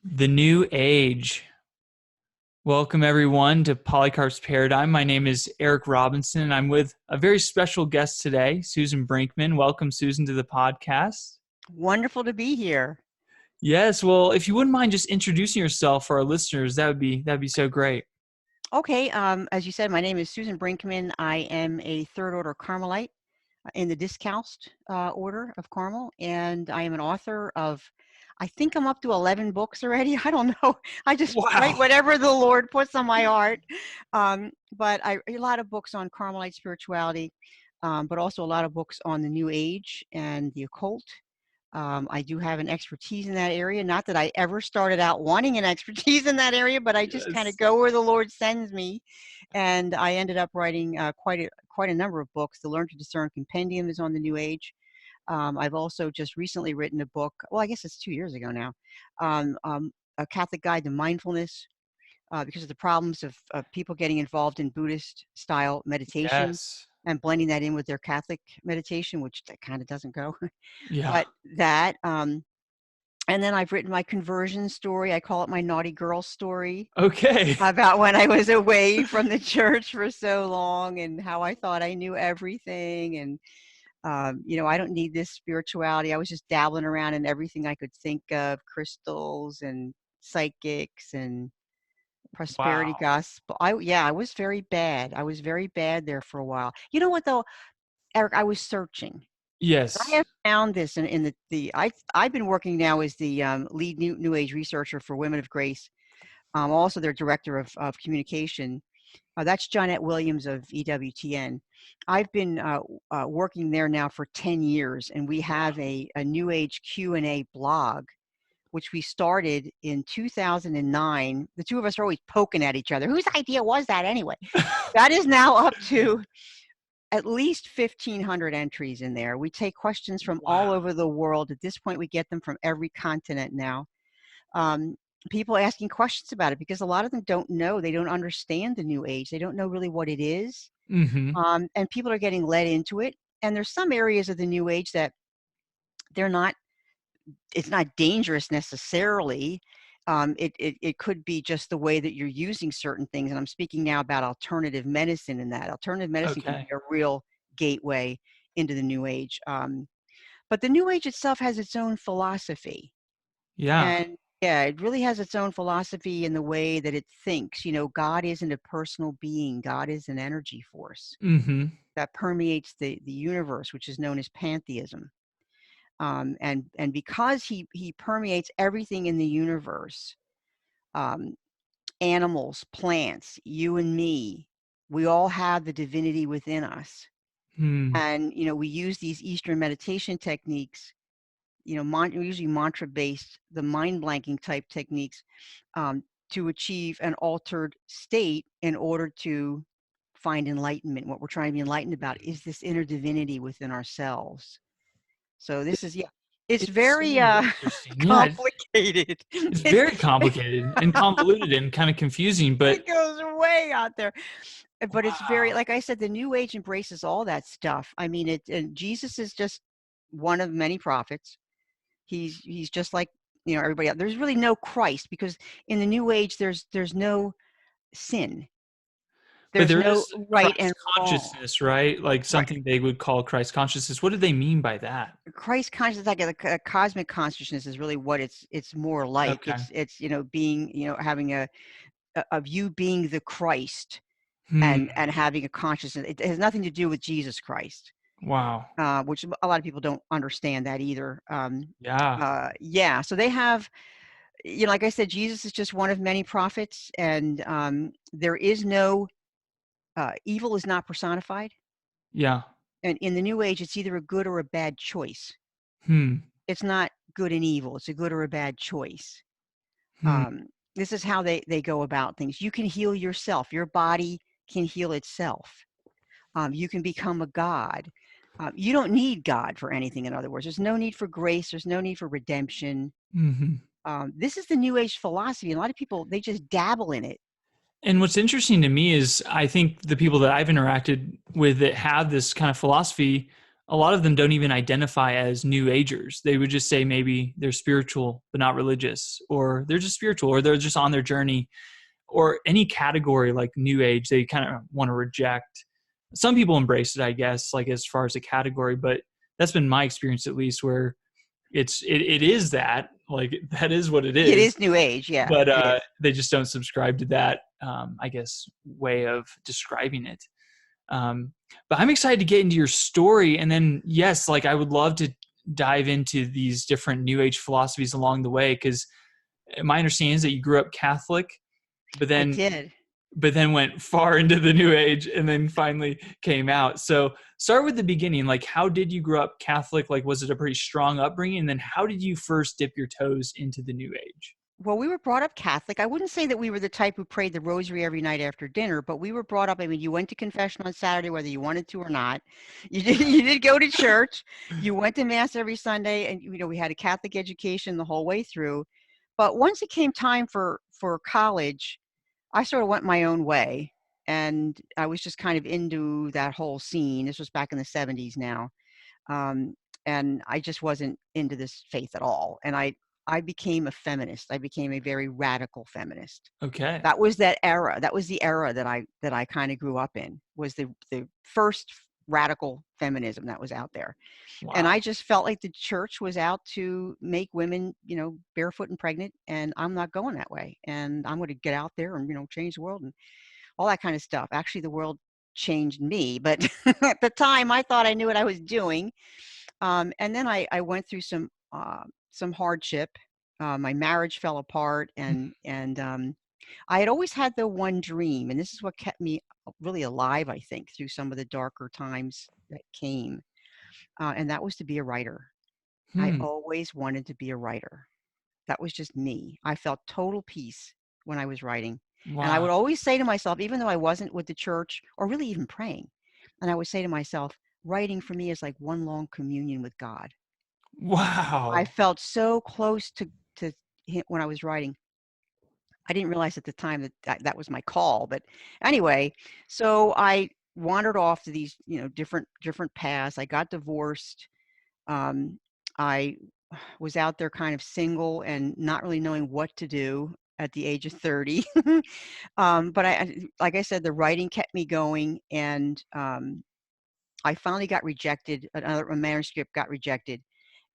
The New Age. Welcome, everyone, to Polycarp's Paradigm. My name is Eric Robinson, and I'm with a very special guest today, Susan Brinkman. Welcome, Susan, to the podcast. Wonderful to be here. Yes, well, if you wouldn't mind just introducing yourself for our listeners, that'd be so great. Okay, as you said, my name is Susan Brinkman. I am a third order Carmelite in the Discalced order of Carmel, and I am an author of, I think I'm up to 11 books already. I don't know. I just write whatever the Lord puts on my heart. But a lot of books on Carmelite spirituality, but also a lot of books on the New Age and the occult. I do have an expertise in that area. Not that I ever started out wanting an expertise in that area, but I just kind of go where the Lord sends me. And I ended up writing quite a number of books. The Learn to Discern Compendium is on the New Age. I've also just recently written a book, well, I guess it's 2 years ago now, A Catholic Guide to Mindfulness, because of the problems of people getting involved in Buddhist style meditation. Yes. And blending that in with their Catholic meditation, which that kind of doesn't go. Yeah. But that, and then I've written my conversion story. I call it my naughty girl story. Okay. About when I was away from the church for so long and how I thought I knew everything. And, I don't need this spirituality. I was just dabbling around in everything I could think of, crystals and psychics and prosperity gospel. I was very bad. I was very bad there for a while. You know what though, Eric, I was searching. Yes. I have found this in I've been working now as the lead New Age researcher for Women of Grace. Also their director of communication. That's Johnette Williams of EWTN. I've been working there now for 10 years, and we have a New Age Q&A blog, which we started in 2009. The two of us are always poking at each other. Whose idea was that anyway? That is now up to at least 1,500 entries in there. We take questions from all over the world. At this point, we get them from every continent now. People asking questions about it because a lot of them don't know. They don't understand the New Age. They don't know really what it is. Mm-hmm. And people are getting led into it. And there's some areas of the New Age that it's not dangerous necessarily. It could be just the way that you're using certain things. And I'm speaking now about alternative medicine and that. Alternative medicine can be a real gateway into the New Age. But the New Age itself has its own philosophy. Yeah. And yeah, it really has its own philosophy in the way that it thinks. God isn't a personal being. God is an energy force that permeates the universe, which is known as pantheism. And because he permeates everything in the universe, animals, plants, you and me, we all have the divinity within us. And, we use these Eastern meditation techniques, usually mantra-based, the mind blanking type techniques, to achieve an altered state in order to find enlightenment. What we're trying to be enlightened about is this inner divinity within ourselves. So this is, it's very complicated. It's very complicated and convoluted and kind of confusing, but it goes way out there. But it's very, like I said, the New Age embraces all that stuff. I mean, and Jesus is just one of many prophets. He's just like, everybody else. There's really no Christ because in the New Age, there's no sin. But there no is right Christ and consciousness, right? Like something they would call Christ consciousness. What do they mean by that? Christ consciousness, like a cosmic consciousness, is really what it's more like. Okay. It's being, having of you being the Christ and having a consciousness. It has nothing to do with Jesus Christ. Wow. Which a lot of people don't understand that either. Yeah. So they have, like I said, Jesus is just one of many prophets, and there is no evil is not personified. Yeah. And in the New Age, it's either a good or a bad choice. It's not good and evil. It's a good or a bad choice. This is how they go about things. You can heal yourself. Your body can heal itself. You can become a god. You don't need God for anything, in other words. There's no need for grace. There's no need for redemption. This is the New Age philosophy. And a lot of people, they just dabble in it. And what's interesting to me is I think the people that I've interacted with that have this kind of philosophy a lot of them don't even identify as New Agers. They would just say maybe they're spiritual but not religious, or they're just spiritual, or they're just on their journey, or any category like New Age they kind of want to reject. Some people embrace it, I guess, like as far as a category, but that's been my experience at least, where it is that, like, that is what it It is, is New Age, yeah, but it is. they just don't subscribe to that, I guess, way of describing it. But I'm excited to get into your story, and then yes, like I would love to dive into these different New Age philosophies along the way, because my understanding is that you grew up Catholic, but I then did. went far into the New Age and then finally came out. So start with the beginning. Like, how did you grow up Catholic? Like, was it a pretty strong upbringing? And then how did you first dip your toes into the New Age? Well, we were brought up Catholic. I wouldn't say that we were the type who prayed the rosary every night after dinner, but we were brought up. I mean, you went to confession on Saturday, whether you wanted to or not. You did go to church. You went to mass every Sunday, and we had a Catholic education the whole way through. But once it came time for college, I sort of went my own way, and I was just kind of into that whole scene. This was back in the 70s now. Um, and I just wasn't into this faith at all. And I became a feminist. I became a very radical feminist. Okay. That was that era. That was the era that I kind of grew up in, was the first radical feminism that was out there. And Wow. I just felt like the church was out to make women, barefoot and pregnant, and I'm not going that way. And I'm going to get out there and, change the world and all that kind of stuff. Actually, the world changed me, but at the time I thought I knew what I was doing. And then I went through some hardship. My marriage fell apart, and I had always had the one dream, and this is what kept me really alive, I think, through some of the darker times that came, and that was to be a writer. I Hmm. always wanted to be a writer. That was just me. I felt total peace when I was writing, and I Wow. would always say to myself, even though I wasn't with the church or really even praying, and I would say to myself, writing for me is like one long communion with God. I Wow. felt so close to him when I was writing. I didn't realize at the time that was my call, but anyway, so I wandered off to these, different paths. I got divorced. Um, I was out there kind of single and not really knowing what to do at the age of 30. But like I said, the writing kept me going, and I finally got rejected. A manuscript got rejected,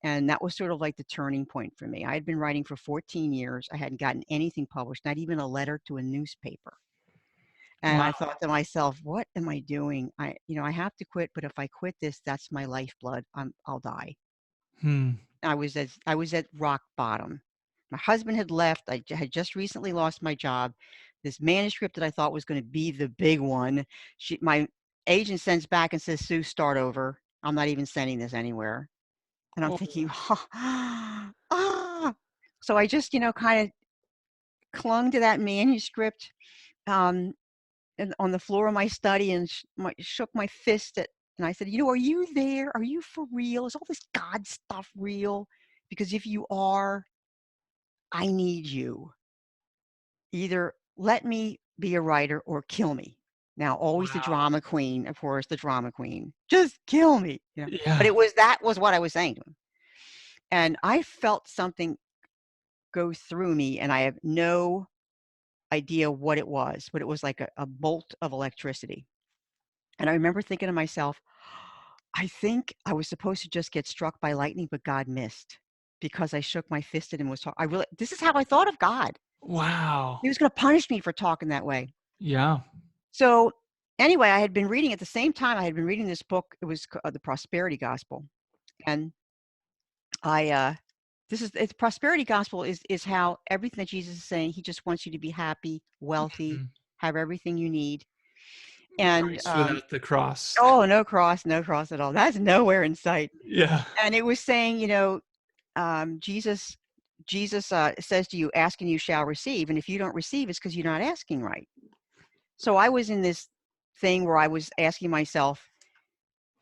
and that was sort of like the turning point for me. I had been writing for 14 years. I hadn't gotten anything published, not even a letter to a newspaper. And Wow. I thought to myself, what am I doing? I have to quit, but if I quit this, that's my lifeblood. I'll die. Hmm. I was at rock bottom. My husband had left. I had just recently lost my job. This manuscript that I thought was going to be the big one, my agent sends back and says, Sue, start over. I'm not even sending this anywhere. And I'm Oh. thinking, ah. So I just, kind of clung to that manuscript, um, and on the floor of my study, and shook my fist and I said, are you there? Are you for real? Is all this God stuff real? Because if you are, I need you. Either let me be a writer or kill me. Now, always the Wow. drama queen, of course, the drama queen. Just kill me. But Yeah. that was what I was saying to him. And I felt something go through me, and I have no idea what it was, but it was like a bolt of electricity. And I remember thinking to myself, I think I was supposed to just get struck by lightning, but God missed, because I shook my fist at him and was talking. This is how I thought of God. Wow. He was going to punish me for talking that way. Yeah. So anyway, I had been reading at the same time. I had been reading this book. It was the Prosperity Gospel, and it's prosperity gospel is how everything that Jesus is saying. He just wants you to be happy, wealthy, Mhm. have everything you need. And Christ without the cross. oh, no cross at all. That's nowhere in sight. Yeah. And it was saying, Jesus says to you, ask and you shall receive. And if you don't receive, it's because you're not asking right. So I was in this thing where I was asking myself,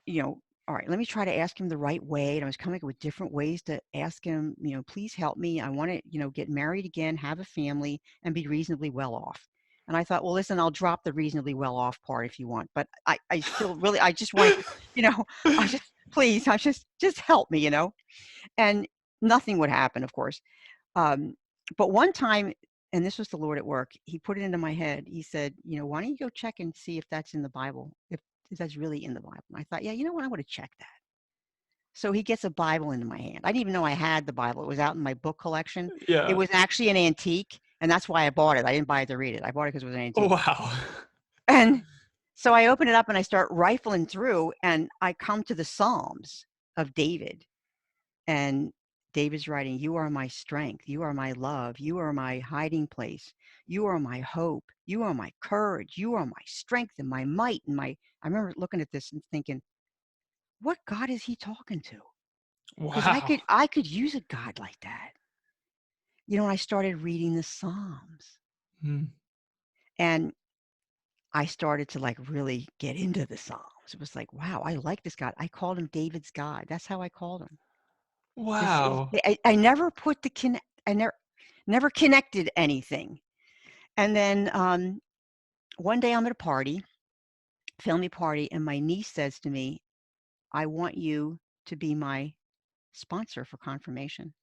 all right, let me try to ask him the right way. And I was coming up with different ways to ask him, please help me. I want to, get married again, have a family, and be reasonably well off. And I thought, well, listen, I'll drop the reasonably well off part if you want. But I still really, I just want, you know, I just, please, I just help me, and nothing would happen, of course. But one time, and this was the Lord at work, he put it into my head. He said, why don't you go check and see if that's in the Bible, if that's really in the Bible. And I thought, yeah, you know what, I want to check that. So he gets a Bible into my hand. I didn't even know I had the Bible. It was out in my book collection. It Yeah. was actually an antique, and that's why I bought it. I didn't buy it to read it. I bought it because it was an antique. Wow. And so I open it up and I start rifling through, and I come to the Psalms of David. And David's writing, "You are my strength. You are my love. You are my hiding place. You are my hope. You are my courage. You are my strength and my might." And I remember looking at this and thinking, what God is he talking to? Because Wow. I could use a God like that. I started reading the Psalms, Hmm. and I started to like really get into the Psalms. It was like, wow, I like this God. I called him David's God. That's how I called him. This is, Wow. I never put I never connected anything. And then one day I'm at a party, family party, and my niece says to me, "I want you to be my sponsor for confirmation."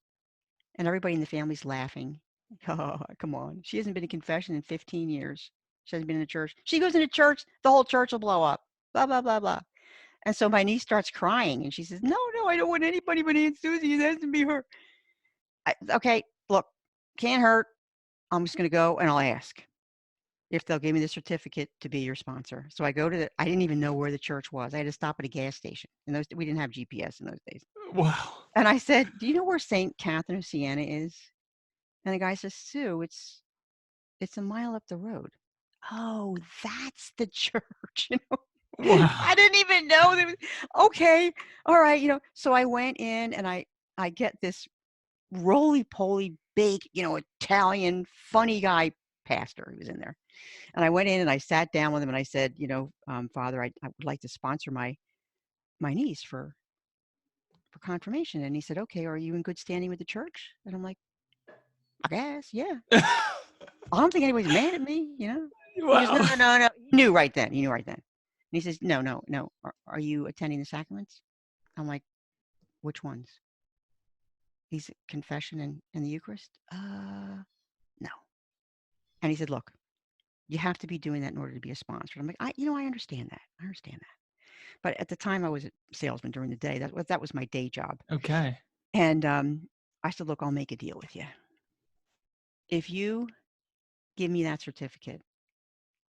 And everybody in the family's laughing. Oh, come on. She hasn't been to confession in 15 years. She hasn't been in a church. She goes into church, the whole church will blow up. Blah, blah, blah, blah. And so my niece starts crying and she says, "No, no, I don't want anybody but Aunt Susie. It has to be her." Okay, look, can't hurt. I'm just going to go and I'll ask if they'll give me the certificate to be your sponsor. So I go to I didn't even know where the church was. I had to stop at a gas station. We didn't have GPS in those days. Wow. And I said, "Do you know where St. Catherine of Siena is?" And the guy says, "Sue, it's a mile up the road." Oh, that's the church. I Wow. didn't even know there was, okay, all right, So I went in and I get this roly-poly big, Italian funny guy pastor who was in there. And I went in and I sat down with him and I said, "Father, I would like to sponsor my niece for confirmation." And he said, "Okay, are you in good standing with the church?" And I'm like, "I guess, yeah. I don't think anybody's mad at me, He goes, "No, Wow. no, no, no." He knew right then. He knew right then. And he says, "No, no, no. Are you attending the sacraments?" I'm like, "Which ones?" He's confession and the Eucharist? No. And he said, "Look, you have to be doing that in order to be a sponsor." I'm like, I understand that. I understand that. But at the time I was a salesman during the day. That was my day job. Okay. And I said, "Look, I'll make a deal with you. If you give me that certificate,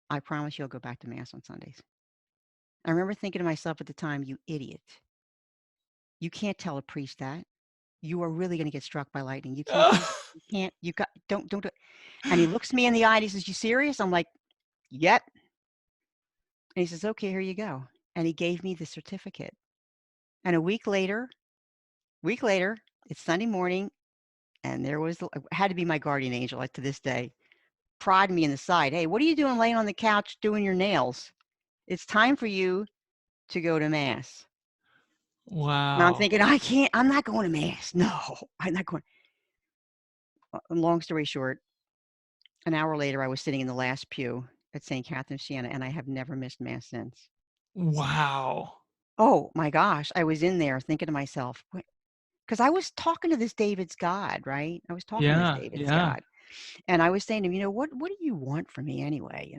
I promise you I'll go back to mass on Sundays." I remember thinking to myself at the time, "You idiot. You can't tell a priest that. You are really going to get struck by lightning. You can't do that. You can't. Don't do it." And he looks me in the eye and he says, "You serious?" I'm like, "Yep." And he says, "Okay, here you go." And he gave me the certificate. And a week later, it's Sunday morning, and there was had to be my guardian angel, like to this day, prodding me in the side. "Hey, what are you doing laying on the couch doing your nails? It's time for you to go to mass." And I'm Wow. thinking, I'm not going to mass. No, I'm not going. Long story short, an hour later, I was sitting in the last pew at St. Catherine of Siena, and I have never missed mass since. Wow. Oh my gosh, I was in there thinking to myself, because I was talking to this David's God, right? I was talking to this Yeah. David's Yeah. God, and I was saying to him, what do you want from me anyway?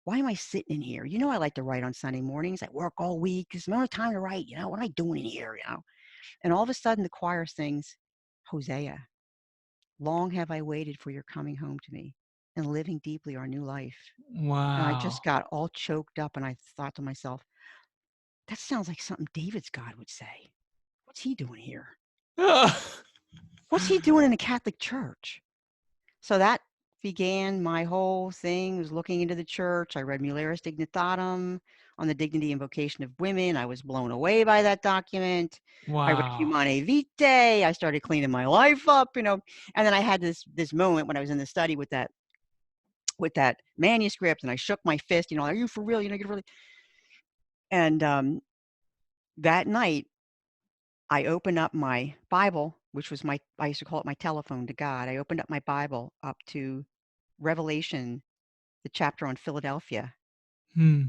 Why am I sitting in here? I like to write on Sunday mornings. I work all week. It's my only time to write. What am I doing in here? And all of a sudden, the choir sings, "Hosea, long have I waited for your coming home to me, and living deeply our new life." And I just Wow. got all choked up and I thought to myself, that sounds like something David's God would say. What's he doing here? What's he doing in the Catholic Church? So that began my whole thing, was looking into the church. I read Mulieris Dignitatem on the dignity and vocation of women. I was blown away by that document. I read Wow. Humanae Vitae. I started cleaning my life up, and then I had this moment when I was in the study with that manuscript, and I shook my fist, "Are you for real? You really?" And that night, I opened up my Bible, which was I used to call it my telephone to God. I opened up my Bible up to Revelation, the chapter on Philadelphia, Hmm.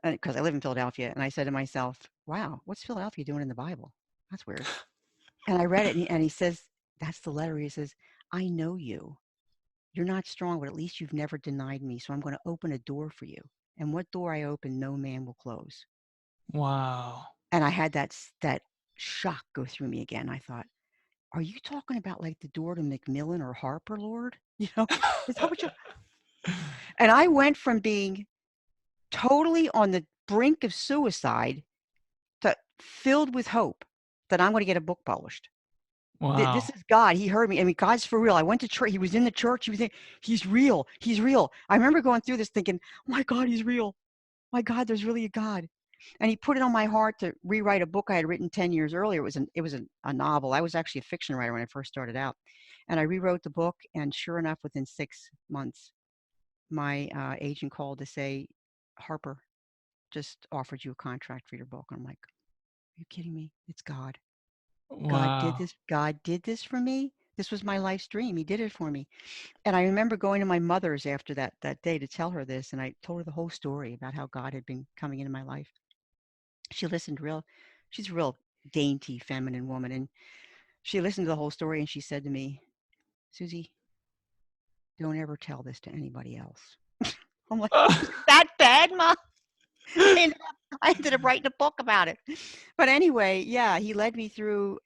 because I live in Philadelphia, and I said to myself, wow, what's Philadelphia doing in the Bible? That's weird. And I read it, and he says, that's the letter. He says, I know you. You're not strong, but at least you've never denied me. So I'm going to open a door for you. And what door I open, no man will close. Wow. And I had that shock go through me again. I thought, are you talking about like the door to Macmillan or Harper, Lord? You know, is that what you? And I went from being totally on the brink of suicide to filled with hope that I'm going to get a book published. This Wow. is God. He heard me. I mean, God's for real. I went to church. He was in the church. He was in, he's real. He's real. I remember going through this thinking, oh my God, he's real. My God, there's really a God. And he put it on my heart to rewrite a book I had written 10 years earlier. It was a novel. I was actually a fiction writer when I first started out. And I rewrote the book. And sure enough, within 6 months, my agent called to say, Harper just offered you a contract for your book. And I'm like, are you kidding me? It's God. God did Wow. this. God did this for me. This was my life's dream. He did it for me. And I remember going to my mother's after that day to tell her this. And I told her the whole story about how God had been coming into my life. She listened she's a real dainty, feminine woman. And she listened to the whole story and she said to me, Susie, don't ever tell this to anybody else. I'm like, is it that bad, Mom? I ended up writing a book about it. But anyway, yeah, he led me through,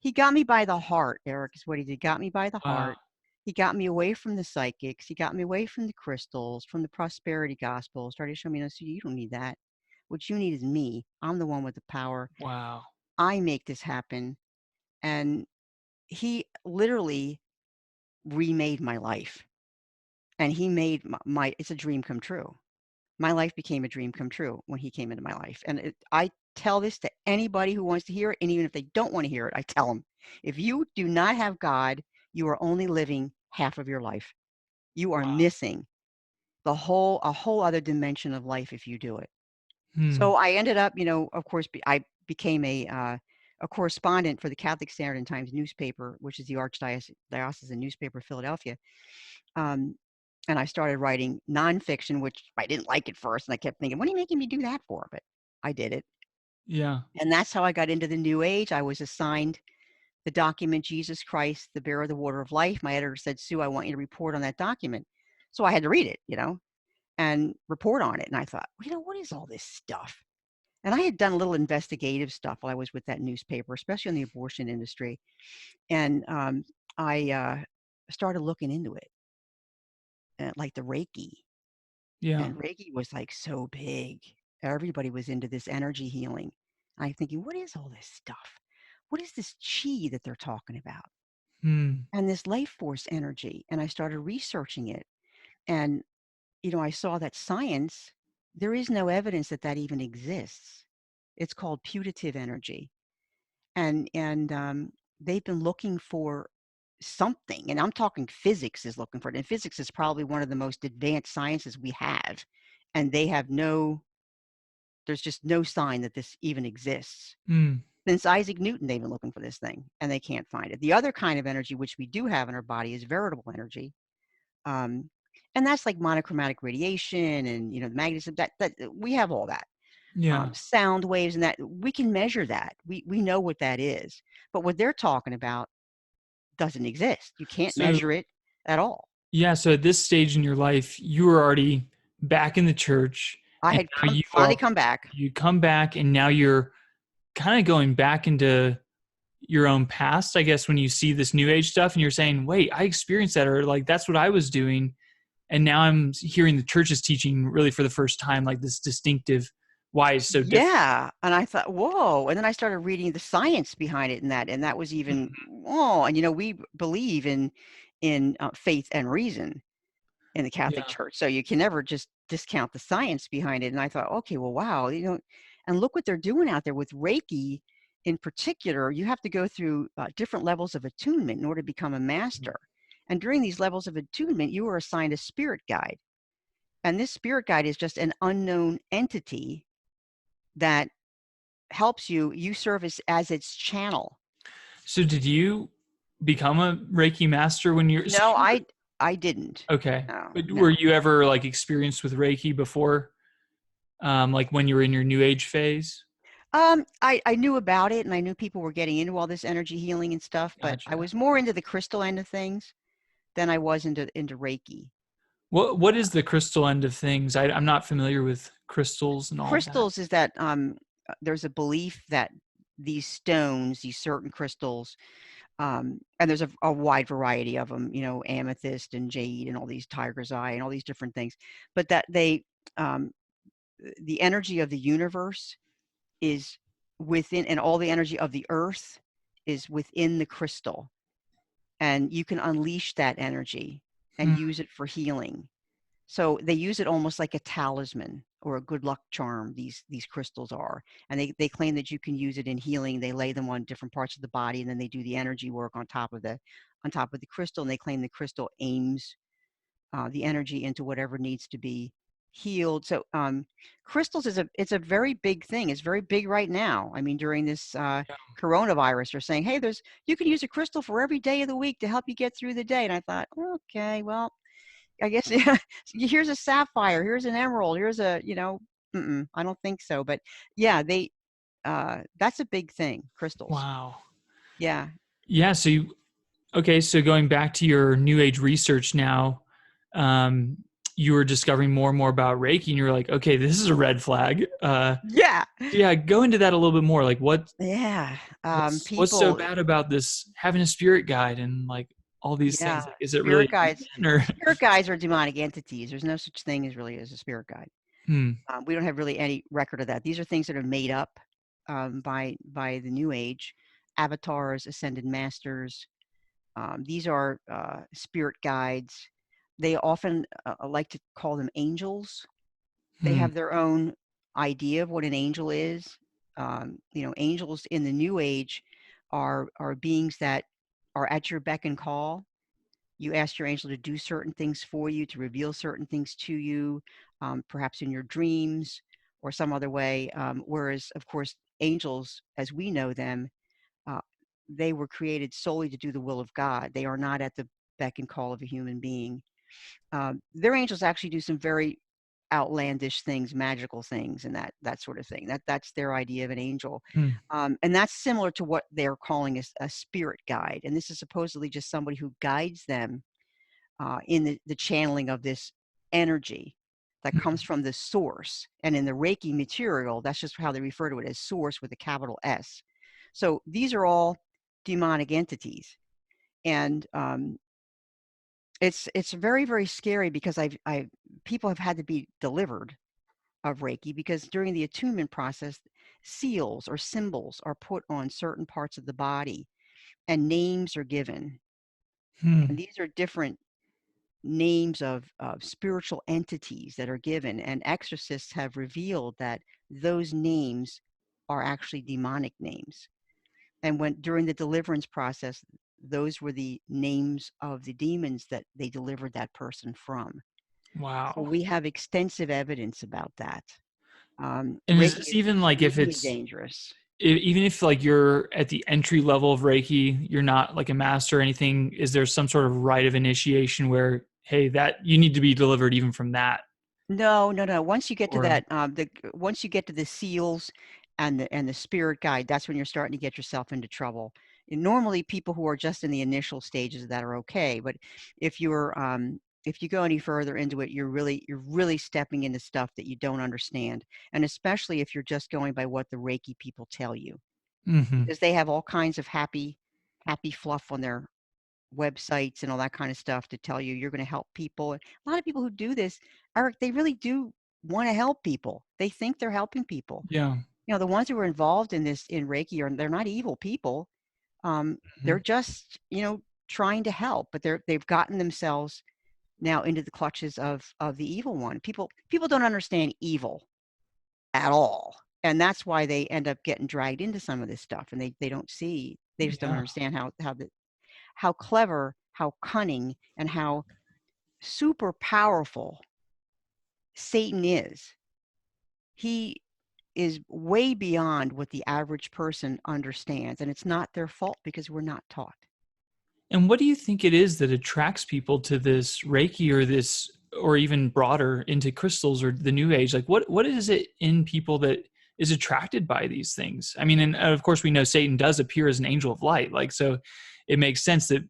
he got me by the heart, Eric, is what he did. Got me by the Wow. heart. He got me away from the psychics. He got me away from the crystals, from the prosperity gospel. Started showing me, no, Susie, you don't need that. What you need is me. I'm the one with the power. Wow. I make this happen. And he literally remade my life. And he made it's a dream come true. My life became a dream come true when he came into my life. And I tell this to anybody who wants to hear it. And even if they don't want to hear it, I tell them, if you do not have God, you are only living half of your life. You are Wow. missing a whole other dimension of life if you do it. Hmm. So I ended up, of course, I became a correspondent for the Catholic Standard and Times newspaper, which is the Archdiocesan newspaper of Philadelphia. Um, and I started writing nonfiction, which I didn't like at first. And I kept thinking, what are you making me do that for? But I did it. Yeah. And that's how I got into the New Age. I was assigned the document, Jesus Christ, the bearer of the water of life. My editor said, Sue, I want you to report on that document. So I had to read it, and report on it. And I thought, what is all this stuff? And I had done a little investigative stuff while I was with that newspaper, especially in the abortion industry. And I started looking into it, like the Reiki. Yeah. And Reiki was like so big. Everybody was into this energy healing. I'm thinking, what is all this stuff? What is this chi that they're talking about? Hmm. And this life force energy. And I started researching it. And, I saw that science, there is no evidence that that even exists. It's called putative energy. And they've been looking for something. And I'm talking physics is looking for it. And physics is probably one of the most advanced sciences we have. And there's just no sign that this even exists. Hmm. Since Isaac Newton, they've been looking for this thing and they can't find it. The other kind of energy, which we do have in our body, is veritable energy. Um, and that's like monochromatic radiation and, the magnetism that we have all that. Yeah. Sound waves and that we can measure that. We know what that is. But what they're talking about doesn't exist. You can't So, measure it at all. yeah. So at this stage in your life, you were already back in the church, I and had now finally come back. you come back, and now you're kind of going back into your own past, I guess, when you see this new age stuff and you're saying, wait, I experienced that, or like that's what I was doing. And now I'm hearing the church's teaching really for the first time, like this distinctive, why it's so different. Yeah. And I thought, whoa. And then I started reading the science behind it and that was even, whoa. And, we believe in faith and reason in the Catholic Yeah. Church. So you can never just discount the science behind it. And I thought, okay, well, wow, and look what they're doing out there with Reiki in particular. You have to go through different levels of attunement in order to become a master. And during these levels of attunement, you are assigned a spirit guide. And this spirit guide is just an unknown entity that helps you serve as its channel. So did you become a Reiki master when you're so No, I didn't. okay. No, But were no. you ever like experienced with Reiki before? Like when you were in your new age phase? I knew about it and I knew people were getting into all this energy healing and stuff, but I Gotcha. was more into the crystal end of things than I was into Reiki. What is the crystal end of things? I'm not familiar with crystals and all of that. Crystals is that there's a belief that these stones, these certain crystals, and there's a wide variety of them, you know, amethyst and jade and all these tiger's eye and all these different things, but that um, the energy of the universe is within, and all the energy of the earth is within the crystal, and you can unleash that energy and Hmm. use it for healing. So they use it almost like a talisman or a good luck charm. These crystals are, and they claim that you can use it in healing. They lay them on different parts of the body, and then they do the energy work on top of the crystal. And they claim the crystal aims the energy into whatever needs to be healed. So crystals is it's a very big thing. It's very big right now. I mean, during this Yeah. coronavirus, they're saying, hey, you can use a crystal for every day of the week to help you get through the day. And I thought, okay, well, I guess yeah, here's a sapphire, here's an emerald, here's a, you know, I don't think so. But yeah, that's a big thing, crystals. Wow. Yeah. Yeah. Okay. So going back to your New Age research now, um, you were discovering more and more about Reiki, and you're like, okay, this is a red flag. Yeah. Yeah, go into that a little bit more. Like, Yeah. what's so People, bad about this having a spirit guide and like all these yeah. things? Like, is it really a demon or? Spirit guides are demonic entities. There's no such thing as really as a spirit guide. Hmm. We don't have really any record of that. These are things that are made up by the New Age, avatars, ascended masters. These are spirit guides. They often like to call them angels. They Hmm. have their own idea of what an angel is. You know, angels in the New Age are beings that are at your beck and call. You ask your angel to do certain things for you, to reveal certain things to you, perhaps in your dreams or some other way. Whereas, of course, angels, as we know them, uh, they were created solely to do the will of God. They are not at the beck and call of a human being. Their angels actually do some very outlandish things, magical things, and that sort of thing. That's their idea of an angel, Hmm. and that's similar to what they're calling a spirit guide. And this is supposedly just somebody who guides them in the channeling of this energy that Hmm. comes from the source. And in the Reiki material, that's just how they refer to it, as source with a capital S. So these are all demonic entities, and it's very, very scary because I people have had to be delivered of Reiki because during the attunement process, seals or symbols are put on certain parts of the body and names are given. And Hmm. these are different names of spiritual entities that are given. And exorcists have revealed that those names are actually demonic names. And when during the deliverance process, those were the names of the demons that they delivered that person from. So Wow. we have extensive evidence about that. And is Reiki this is even like if extremely it's dangerous. even if like you're at the entry level of Reiki, you're not like a master or anything, is there some sort of rite of initiation where, hey, that you need to be delivered even from that? No, no, no. Once you get to Or, that, once you get to the seals and the spirit guide, that's when you're starting to get yourself into trouble. And normally, people who are just in the initial stages of that are okay, but if you go any further into it, you're really stepping into stuff that you don't understand, and especially if you're just going by what the Reiki people tell you, hmm. because they have all kinds of happy fluff on their websites and all that kind of stuff to tell you you're going to help people. And a lot of people who do this, Eric, they really do want to help people. They think they're helping people. Yeah. You know, the ones who are involved in this in Reiki are they're not evil people. They're Mhm. just, you know, trying to help, but they've gotten themselves now into the clutches of the evil one. People don't understand evil at all. And that's why they end up getting dragged into some of this stuff, and they don't see, they just don't Yeah. understand how clever, how cunning, and how super powerful Satan is. He is way beyond what the average person understands, and it's not their fault because we're not taught. And what do you think it is that attracts people to this Reiki or this, or even broader into crystals or the New Age? Like, what is it in people that is attracted by these things. I mean, and of course we know Satan does appear as an angel of light. Like, so it makes sense that,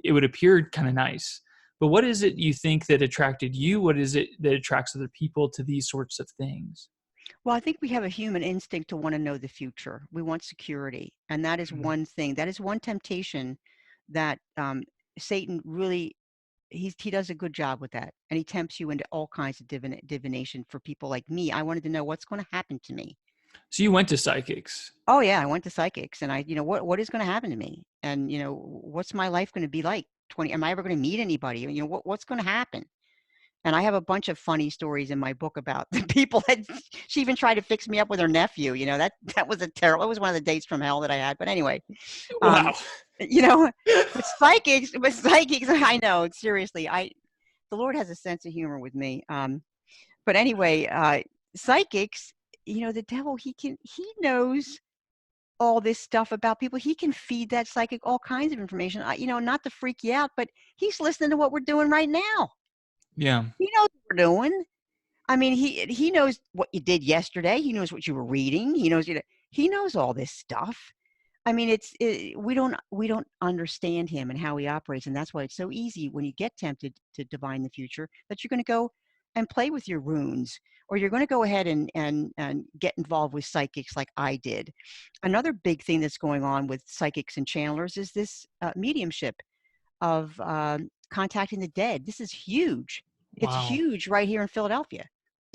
it would appear kind of nice. But what is it you think that attracted you? What is it that attracts other people to these sorts of things? Well, I think we have a human instinct to want to know the future. We want security. And that is one thing. That is one temptation that Satan really, he does a good job with that. And he tempts you into all kinds of divination for people like me. I wanted to know what's going to happen to me. So you went to psychics. Oh yeah, I went to psychics, and what is going to happen to me? And what's my life going to be like? Am I ever going to meet anybody? What's going to happen? And I have a bunch of funny stories in my book about the people that she even tried to fix me up with her nephew. That was it was one of the dates from hell that I had. But anyway, Wow. with psychics, I know, seriously, the Lord has a sense of humor with me. But anyway, psychics, the devil, he knows all this stuff about people. He can feed that psychic all kinds of information, not to freak you out, but he's listening to what we're doing right now. Yeah. He knows what we're doing. I mean, he knows what you did yesterday. He knows what you were reading. He knows all this stuff. I mean, we don't understand him and how he operates, and that's why it's so easy when you get tempted to divine the future that you're going to go and play with your runes, or you're going to go ahead and get involved with psychics like I did. Another big thing that's going on with psychics and channelers is this mediumship of contacting the dead. This is huge. It's Wow. huge right here in Philadelphia.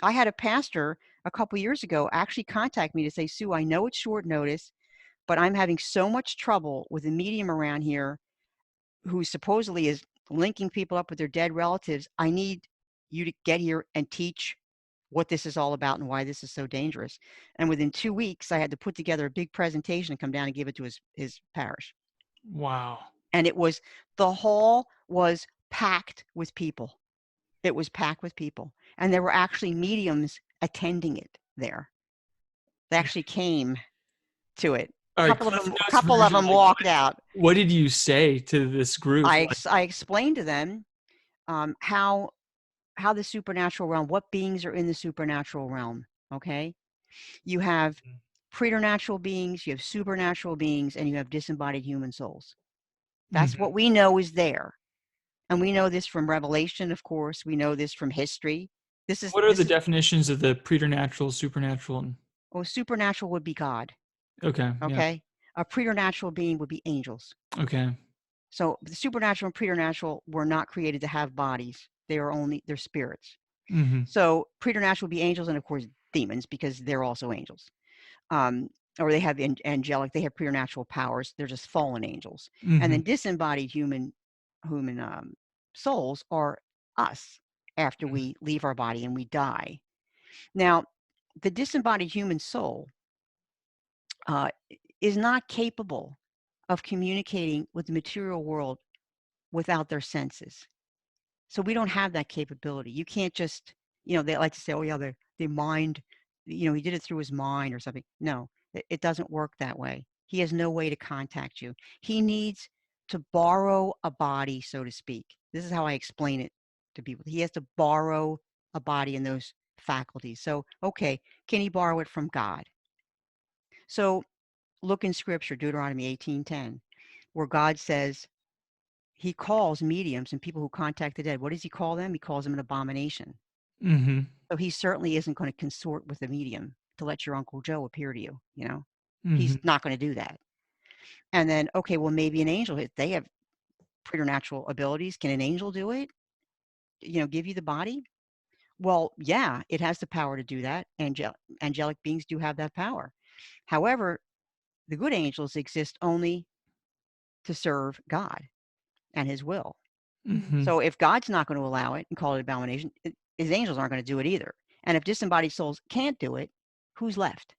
I had a pastor a couple years ago actually contact me to say, Sue, I know it's short notice, but I'm having so much trouble with a medium around here who supposedly is linking people up with their dead relatives. I need you to get here and teach what this is all about and why this is so dangerous. And within 2 weeks, I had to put together a big presentation and come down and give it to his parish. Wow. And the hall was packed with people. It was packed with people. And there were actually mediums attending it there. They actually came to it. All A right, couple of them walked out. What did you say to this group? I explained to them how the supernatural realm, what beings are in the supernatural realm. Okay, you have preternatural beings, you have supernatural beings, and you have disembodied human souls. That's what we know is there, and we know this from Revelation. Of course, we know this from history. What are the definitions of the preternatural, supernatural? Supernatural would be God. Okay. Okay. Yeah. A preternatural being would be angels. Okay. So the supernatural and preternatural were not created to have bodies. They're spirits. So preternatural would be angels, and of course demons, because they're also angels. Or they have angelic, they have preternatural powers. They're just fallen angels. And then disembodied human souls are us after we leave our body and we die. Now, the disembodied human soul is not capable of communicating with the material world without their senses. So we don't have that capability. You can't just, they like to say, oh yeah, the mind, he did it through his mind or something. No, it doesn't work that way. He has no way to contact you. He needs to borrow a body, so to speak. This is how I explain it to people. He has to borrow a body and those faculties. So, okay, can he borrow it from God? So look in scripture, Deuteronomy 18:10, where God says he calls mediums and people who contact the dead. What does he call them? He calls them an abomination. So he certainly isn't going to consort with a medium to let your Uncle Joe appear to you, He's not going to do that. And then, okay, well, maybe an angel, they have preternatural abilities. Can an angel do it? Give you the body? Well, yeah, it has the power to do that. Angelic beings do have that power. However, the good angels exist only to serve God and his will. So if God's not going to allow it and call it abomination, his angels aren't going to do it either. And if disembodied souls can't do it, who's left?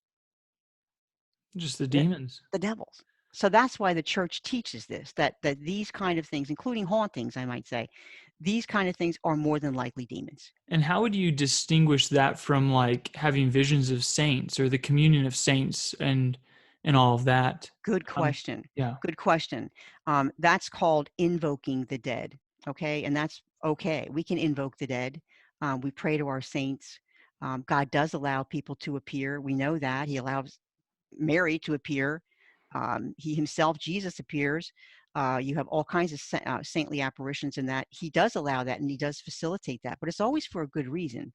Just the demons. The devils. So that's why the church teaches this, that these kind of things, including hauntings, I might say, these kind of things are more than likely demons. And how would you distinguish that from like having visions of saints or the communion of saints and all of that? Good question. Yeah. Good question. That's called invoking the dead. Okay. And that's okay. We can invoke the dead. We pray to our saints. God does allow people to appear. We know that. He allows Mary to appear. He himself, Jesus, appears. You have all kinds of saintly apparitions in that. He does allow that, and he does facilitate that, but it's always for a good reason.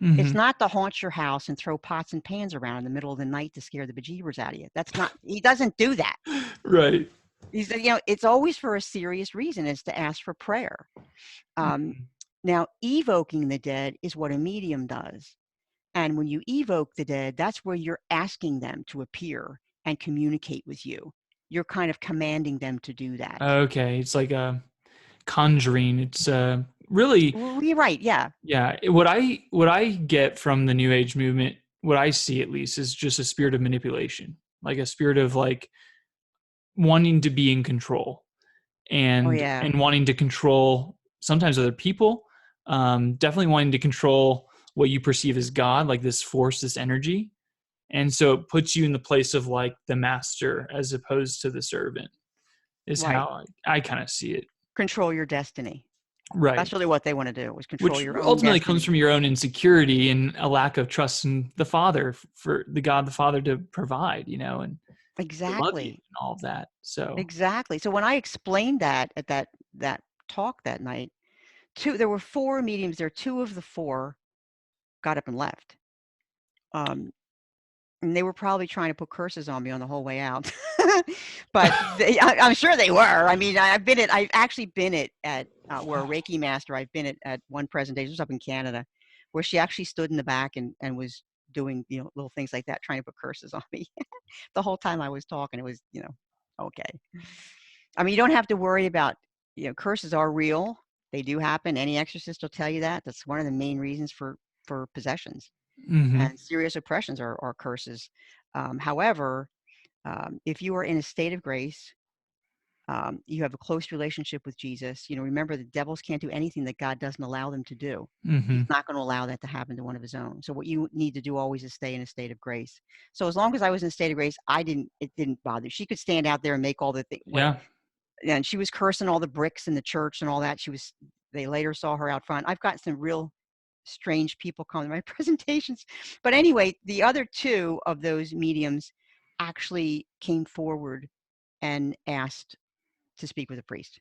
It's not to haunt your house and throw pots and pans around in the middle of the night to scare the bejeebers out of you. That's not, he doesn't do that. Right. He said, it's always for a serious reason. It's to ask for prayer. Now, evoking the dead is what a medium does. And when you evoke the dead, that's where you're asking them to appear and communicate with you. You're kind of commanding them to do that. Okay. It's like a conjuring. It's really, Well, you're right. Yeah. yeah. What I get from the New Age movement, what I see at least, is just a spirit of manipulation, like a spirit of like wanting to be in control and wanting to control sometimes other people, definitely wanting to control what you perceive as God, like this force, this energy. And so it puts you in the place of like the master as opposed to the servant, is Right. how I kind of see it. Control your destiny. Right. That's really what they want to do, is control Which your own ultimately destiny. comes from your own insecurity and a lack of trust in the Father, for the God, the Father, to provide, and love you Exactly. and all of that. So Exactly. So when I explained that at that talk that night, there were 4 mediums there. 2 of the 4 got up and left. And they were probably trying to put curses on me on the whole way out. But I'm sure they were. I mean, I've actually been at where a Reiki master, I've been at one presentation, it was up in Canada, where she actually stood in the back and was doing, little things like that, trying to put curses on me. The whole time I was talking, it was, okay. I mean, you don't have to worry about, curses are real. They do happen. Any exorcist will tell you that. That's one of the main reasons for possessions. And serious oppressions are curses. However, if you are in a state of grace, you have a close relationship with Jesus. Remember, the devils can't do anything that God doesn't allow them to do. He's not going to allow that to happen to one of his own. So what you need to do always is stay in a state of grace. So as long as I was in a state of grace, it didn't bother. She could stand out there and make all the things. yeah. And she was cursing all the bricks in the church and all that. They later saw her out front. I've got some real strange people come to my presentations. But anyway, the other 2 of those mediums actually came forward and asked to speak with a priest.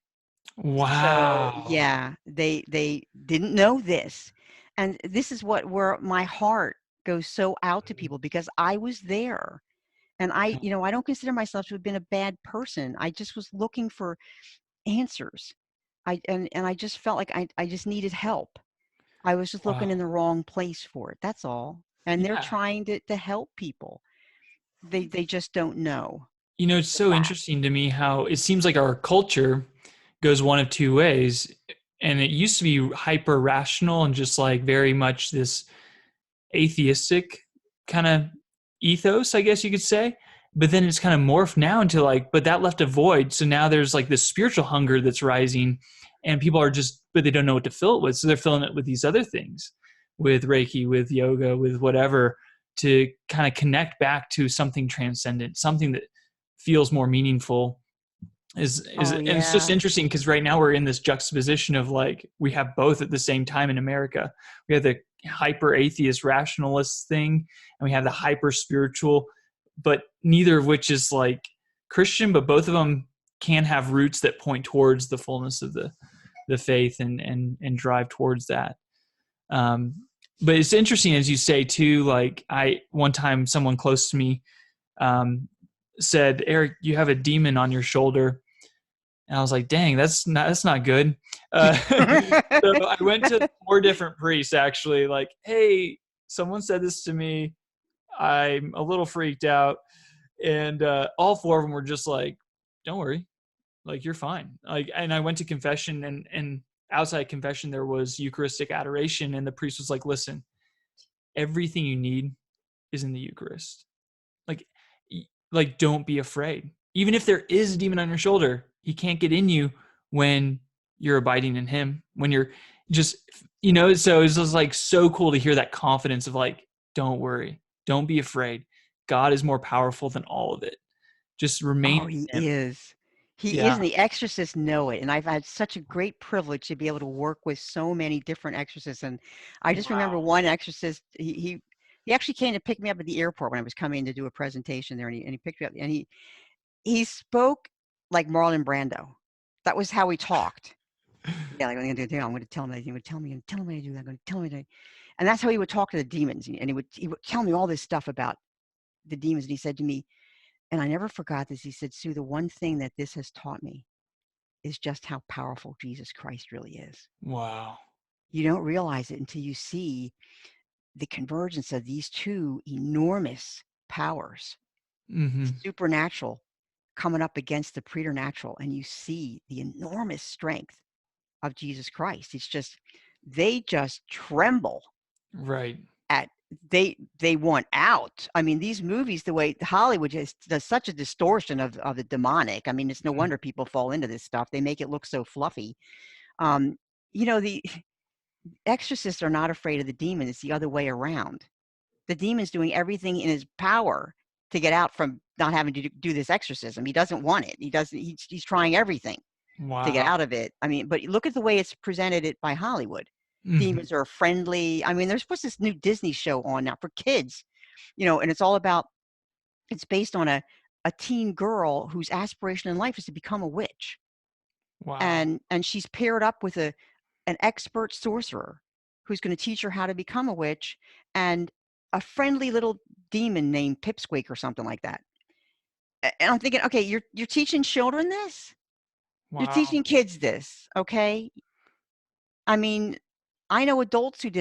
Wow. So yeah, they didn't know this. And this is where my heart goes so out to people, because I was there. And I don't consider myself to have been a bad person. I just was looking for answers. And I just felt like I just needed help. I was just looking in the wrong place for it. That's all. And they're trying to help people. They just don't know. It's so interesting to me how it seems like our culture goes one of 2 ways. And it used to be hyper rational and just like very much this atheistic kind of ethos, I guess you could say. But then it's kind of morphed now into like, but that left a void. So now there's like this spiritual hunger that's rising, and people are but they don't know what to fill it with. So they're filling it with these other things, with Reiki, with yoga, with whatever, to kind of connect back to something transcendent, something that feels more meaningful. And it's just interesting because right now we're in this juxtaposition of like, we have both at the same time in America. We have the hyper atheist rationalist thing, and we have the hyper spiritual, but neither of which is like Christian, but both of them can have roots that point towards the fullness of the faith and drive towards that. But it's interesting, as you say too, like one time someone close to me said, "Eric, you have a demon on your shoulder." And I was like, dang, that's not good. So I went to 4 different priests, actually, like, hey, someone said this to me. I'm a little freaked out. And all 4 of them were just like, don't worry, like, you're fine. Like, and I went to confession, and outside confession, there was Eucharistic Adoration. And the priest was like, listen, everything you need is in the Eucharist. Like, don't be afraid. Even if there is a demon on your shoulder, he can't get in you when you're abiding in him, when you're just, so it's just like so cool to hear that confidence of like, don't worry, don't be afraid. God is more powerful than all of it. Just remain. Oh, he is. He is, Yeah. and the exorcists know it. And I've had such a great privilege to be able to work with so many different exorcists. And I just remember Wow. one exorcist, he actually came to pick me up at the airport when I was coming in to do a presentation there, and he picked me up, and he spoke like Marlon Brando. That was how he talked. Yeah, like, I'm going to tell him that. He would tell me, and tell me to do that. I'm going to tell me that. And that's how he would talk to the demons. And he would tell me all this stuff about the demons. And he said to me, and I never forgot this, he said, Sue, the one thing that this has taught me is just how powerful Jesus Christ really is. Wow. You don't realize it until you see the convergence of these two enormous powers, Mm-hmm. supernatural coming up against the preternatural, and you see the enormous strength of Jesus Christ. It's just, they just tremble Right. at, they want out. I mean, these movies, the way Hollywood just does such a distortion of the demonic. I mean, it's no wonder people fall into this stuff. They make it look so fluffy. Um, the exorcists are not afraid of the demon. It's the other way around. The demon's doing everything in his power to get out from not having to do this exorcism. He doesn't want it. He's trying everything to get Wow. out of it. I mean, but look at the way it's presented it by Hollywood. Mm-hmm. Demons are friendly. I mean, there's what's this new Disney show on now for kids, and it's all about, it's based on a teen girl whose aspiration in life is to become a witch. Wow. And she's paired up with an expert sorcerer who's going to teach her how to become a witch, and a friendly little demon named Pipsqueak or something like that. And I'm thinking, okay, you're teaching children this? You're Wow. teaching kids this, okay? I mean, I know adults who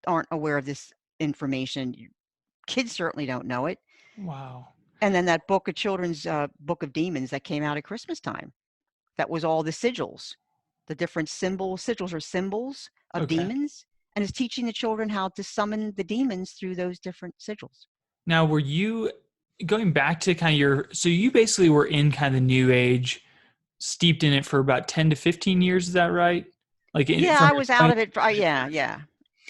aren't aware of this information. Kids certainly don't know it. Wow. And then that book, a children's book of demons that came out at Christmas time, that was all the sigils, the different symbols. Sigils are symbols of Okay. demons, and is teaching the children how to summon the demons through those different sigils. Now, were you going back to kind of so you basically were in kind of the new age, steeped in it for about 10 to 15 years, is that right? Like Yeah, from I your was out 20s, of it.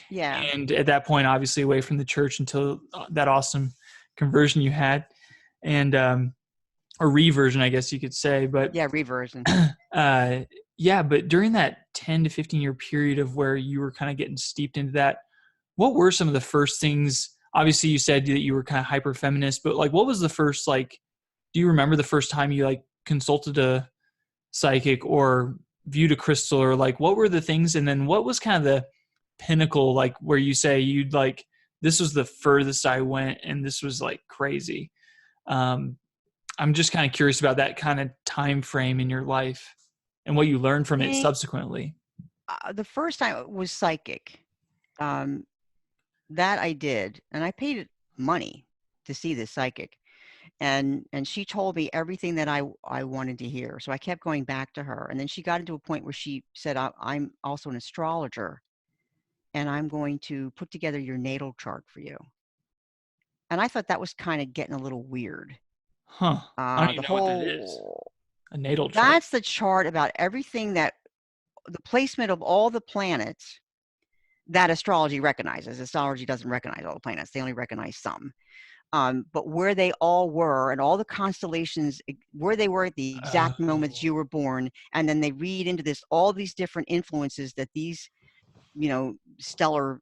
Yeah. and at that point, obviously away from the church until that awesome conversion you had, and or reversion, I guess you could say. But Yeah, reversion. uh, yeah, but during that 10 to 15-year period of where you were kind of getting steeped into that, what were some of the first things? Obviously, you said that you were kind of hyper feminist, but like, what was the first, like, do you remember the first time you like consulted a psychic or viewed a crystal, or like, what were the things? And then what was kind of the pinnacle, like where you say you'd like, this was the furthest I went and this was like crazy. Um, I'm just kind of curious about that kind of time frame in your life and what you learned from it Eh, subsequently. the first time was psychic. Um, that I did, and I paid money to see this psychic. And she told me everything that I wanted to hear. So I kept going back to her. And then she got into a point where she said, I'm also an astrologer, and I'm going to put together your natal chart for you. And I thought that was kind of getting a little weird. Huh. I don't The even know what that is. whole, A natal chart. that's the chart about everything, that the placement of all the planets that astrology recognizes. Astrology doesn't recognize all the planets. They only recognize some. But where they all were, and all the constellations, where they were at the exact moments Oh. you were born. And then they read into this all these different influences that these, stellar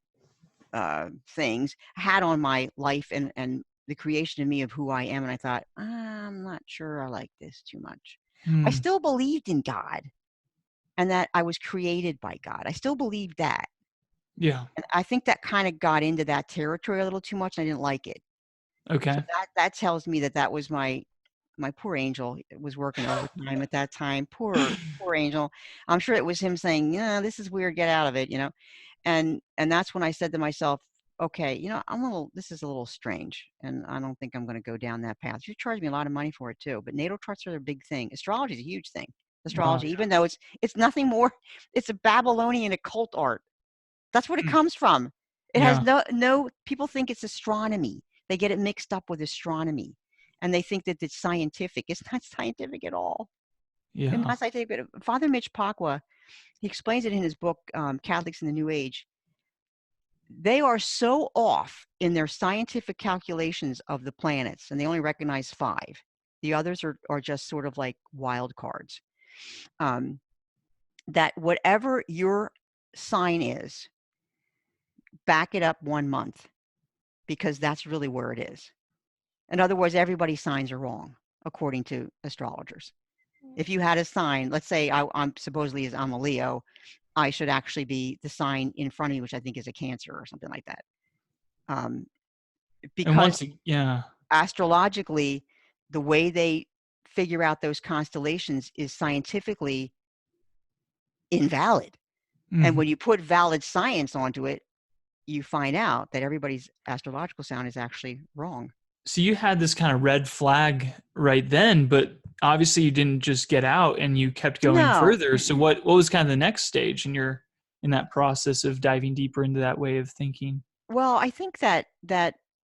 things had on my life, and the creation of me of who I am. And I thought, I'm not sure I like this too much. I Hmm. still believed in God and that I was created by God. I still believed that. Yeah. And I think that kind of got into that territory a little too much. And I didn't like it. So Okay. that tells me that was my poor angel. It was working overtime at that time. Poor angel. I'm sure it was him saying, "Yeah, this is weird. Get out of it." And that's when I said to myself, "Okay, this is a little strange, and I don't think I'm going to go down that path." You charge me a lot of money for it too, but natal charts are a big thing. Astrology is a huge thing. Wow. Astrology, even though it's nothing more, it's a Babylonian occult art. That's what it Yeah. comes from. It has Yeah. no people think it's astronomy. They get it mixed up with astronomy, and they think that it's scientific. It's not scientific at all. It's Yeah. not scientific. But Father Mitch Pacwa, he explains it in his book, Catholics in the New Age. They are so off in their scientific calculations of the planets, and they only recognize 5. The others are just sort of like wild cards. That whatever your sign is, back it up 1 month, because that's really where it is. In other words, everybody's signs are wrong, according to astrologers. If you had a sign, let's say I'm supposedly I'm a Leo, I should actually be the sign in front of me, which I think is a Cancer or something like that. And Because once, yeah. astrologically, the way they figure out those constellations is scientifically invalid. And when you put valid science onto it, you find out that everybody's astrological sign is actually wrong. So you had this kind of red flag right then, but obviously you didn't just get out and you kept going No. further. So what was kind of the next stage in that process of diving deeper into that way of thinking? Well, I think that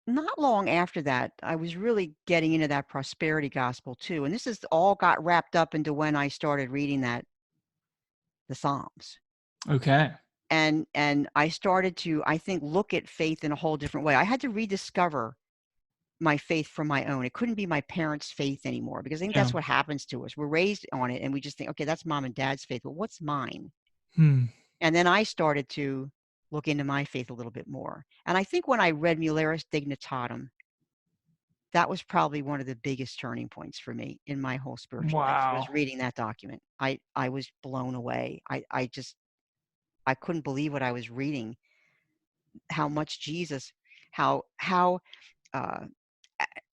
not long after that, I was really getting into that prosperity gospel too. And this is all got wrapped up into when I started reading the Psalms. Okay. And I started to, I think, look at faith in a whole different way. I had to rediscover my faith from my own. It couldn't be my parents' faith anymore, because I think Yeah. that's what happens to us. We're raised on it and we just think, okay, that's mom and dad's faith, but what's mine? And then I started to look into my faith a little bit more. And I think when I read Mulieris Dignitatum, that was probably one of the biggest turning points for me in my whole spiritual life, was Wow. reading that document. I was blown away. I couldn't believe what I was reading, how much Jesus, how uh,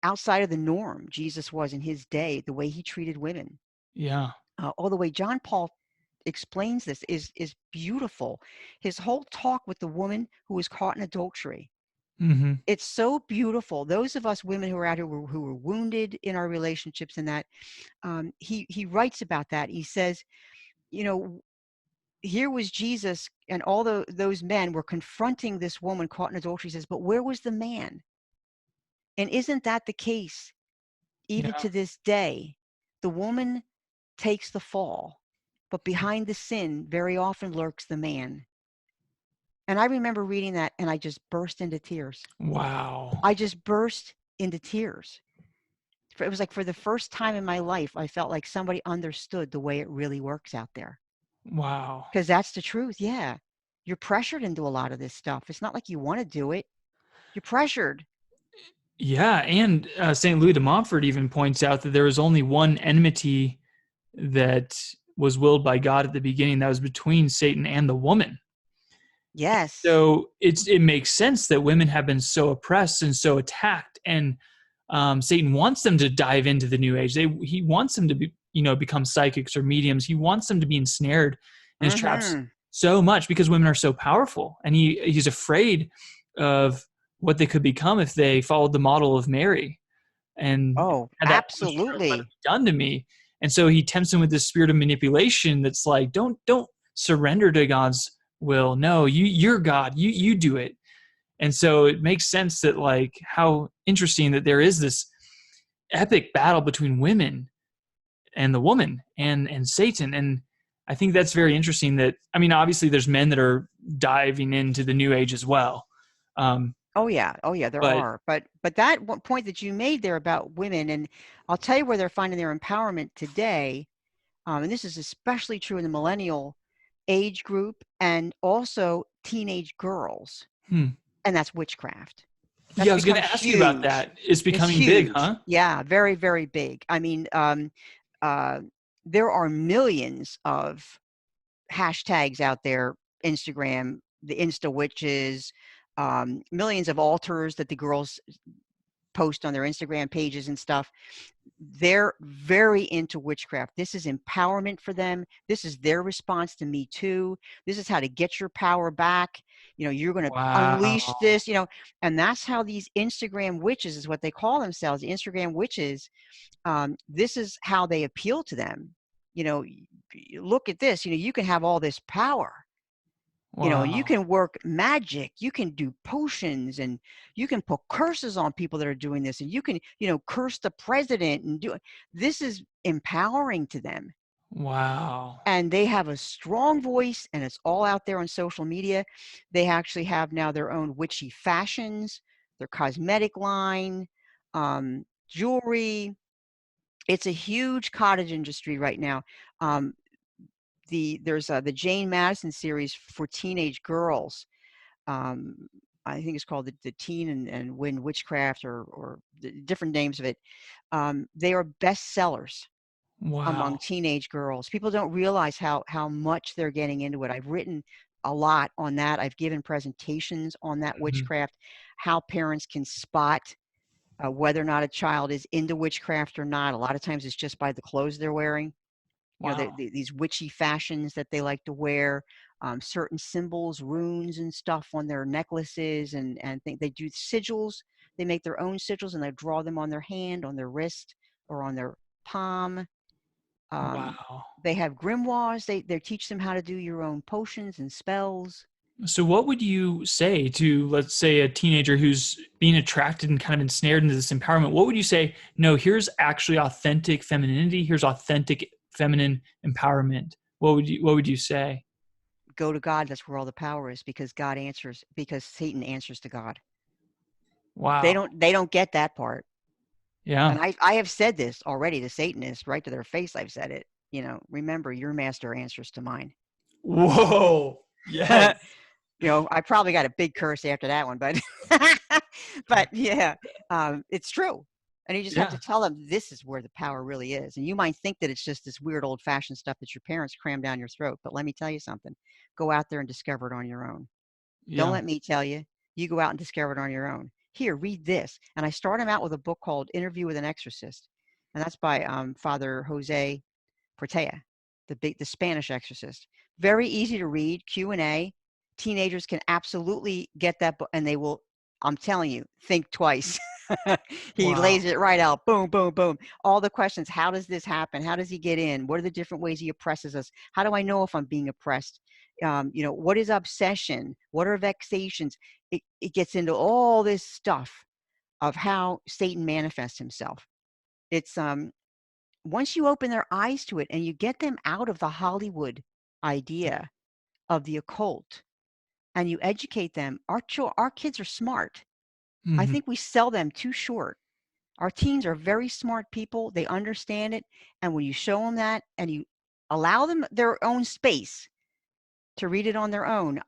outside of the norm Jesus was in his day, the way he treated women. Yeah. All the way John Paul explains this is beautiful. His whole talk with the woman who was caught in adultery. It's so beautiful. Those of us women who are out here who were wounded in our relationships, and that he writes about that. He says, you know, here was Jesus, and all those men were confronting this woman caught in adultery. He says, but where was the man? And isn't that the case even Yeah. to this day? The woman takes the fall, but behind the sin very often lurks the man. And I remember reading that and I just burst into tears. Wow. I just burst into tears. It was like, for the first time in my life, I felt like somebody understood the way it really works out there. Wow. Because that's the truth. Yeah. You're pressured into a lot of this stuff. It's not like you want to do it. You're pressured. Yeah. And St. Louis de Montfort even points out that there was only one enmity that was willed by God at the beginning, that was between Satan and the woman. Yes. So it makes sense that women have been so oppressed and so attacked, and Satan wants them to dive into the new age. He wants them to become psychics or mediums. He wants them to be ensnared in his traps so much, because women are so powerful, and he's afraid of what they could become if they followed the model of Mary and Oh, had that let it absolutely. be done to me. And so he tempts them with this spirit of manipulation that's like, don't surrender to God's will. No, you're God. You do it. And so it makes sense that, like, how interesting that there is this epic battle between women and the woman and Satan. And I think that's very interesting. That, I mean, obviously there's men that are diving into the new age as well. Oh yeah, there But are. But that one point that you made there about women, and I'll tell you where they're finding their empowerment today. And this is especially true in the millennial age group and also teenage girls, and that's witchcraft. That's yeah, I was going become to ask you about huge. that. It's It's becoming big, huge. huh? Yeah, very, very big. I mean, uh, there are millions of hashtags out there, Instagram, the Insta witches, millions of altars that the girls post on their Instagram pages and stuff. They're very into witchcraft. This is empowerment for them. This is their response to Me Too. This is how to get your power back. You know, you're going to unleash Wow. this, and that's how these Instagram witches is what they call themselves. The Instagram witches. This is how they appeal to them. Look at this, you can have all this power. You Wow. can work magic, you can do potions, and you can put curses on people that are doing this, and you can, curse the president and do it. This is empowering to them. Wow. And they have a strong voice, and it's all out there on social media. They actually have now their own witchy fashions, their cosmetic line, jewelry, It's a huge cottage industry right now. Um, there's the Jane Madison series for teenage girls. um, I think it's called the Teen and Win Witchcraft, or the different names of it. They are bestsellers among Wow. teenage girls. People don't realize how much they're getting into it. I've written a lot on that. I've given presentations on that Mhm. witchcraft, how parents can spot whether or not a child is into witchcraft or not. A lot of times it's just by the clothes they're wearing. Wow. These witchy fashions that they like to wear, certain symbols, runes and stuff on their necklaces, and think they do sigils. They make their own sigils and they draw them on their hand, on their wrist, or on their palm. Um, Wow. they have grimoires. They teach them how to do your own potions and spells. So, what would you say to, let's say, a teenager who's being attracted and kind of ensnared into this empowerment? What would you say? No, here's actually authentic femininity. Here's authentic feminine empowerment. What would you say? Go to God. That's where all the power is, because God answers. Because Satan answers to God. Wow. They don't get that part. Yeah. And I have said this already to Satanists, right to their face. I've said it. Remember, your master answers to mine. Whoa. Yes. I probably got a big curse after that one, but but yeah, it's true. And you just have to Yeah. tell them this is where the power really is. And you might think that it's just this weird old fashioned stuff that your parents cram down your throat. But let me tell you something. Go out there and discover it on your own. Don't Yeah. let me tell you. You go out and discover it on your own. Here, read this. And I start them out with a book called Interview with an Exorcist. And that's by Father Jose Portea, the Spanish exorcist. Very easy to read, Q&A. Teenagers can absolutely get that book, and they will, I'm telling you, think twice. He Wow. lays it right out. Boom, boom, boom. All the questions. How does this happen? How does he get in? What are the different ways he oppresses us? How do I know if I'm being oppressed? What is obsession? What are vexations? It gets into all this stuff of how Satan manifests himself. It's once you open their eyes to it and you get them out of the Hollywood idea of the occult and you educate them, our kids are smart. I Hmm. think we sell them too short. Our teens are very smart people. They understand it. And when you show them that and you allow them their own space to read it on their own,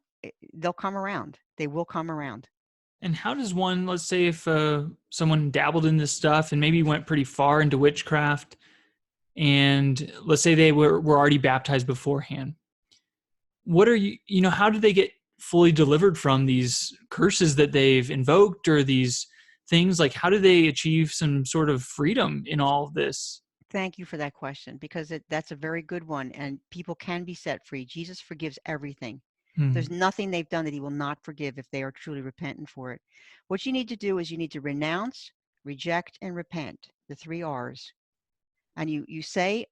they'll come around. They will come around. And how does one, let's say, if someone dabbled in this stuff and maybe went pretty far into witchcraft, and let's say they were already baptized beforehand, what are how do they get fully delivered from these curses that they've invoked, or these things? Like, how do they achieve some sort of freedom in all of this? Thank you for that question, because that's a very good one, and people can be set free. Jesus forgives everything. There's Hmm. nothing they've done that he will not forgive if they are truly repentant for it. What you need to do is you need to renounce, reject, and repent, the 3 R's. And you say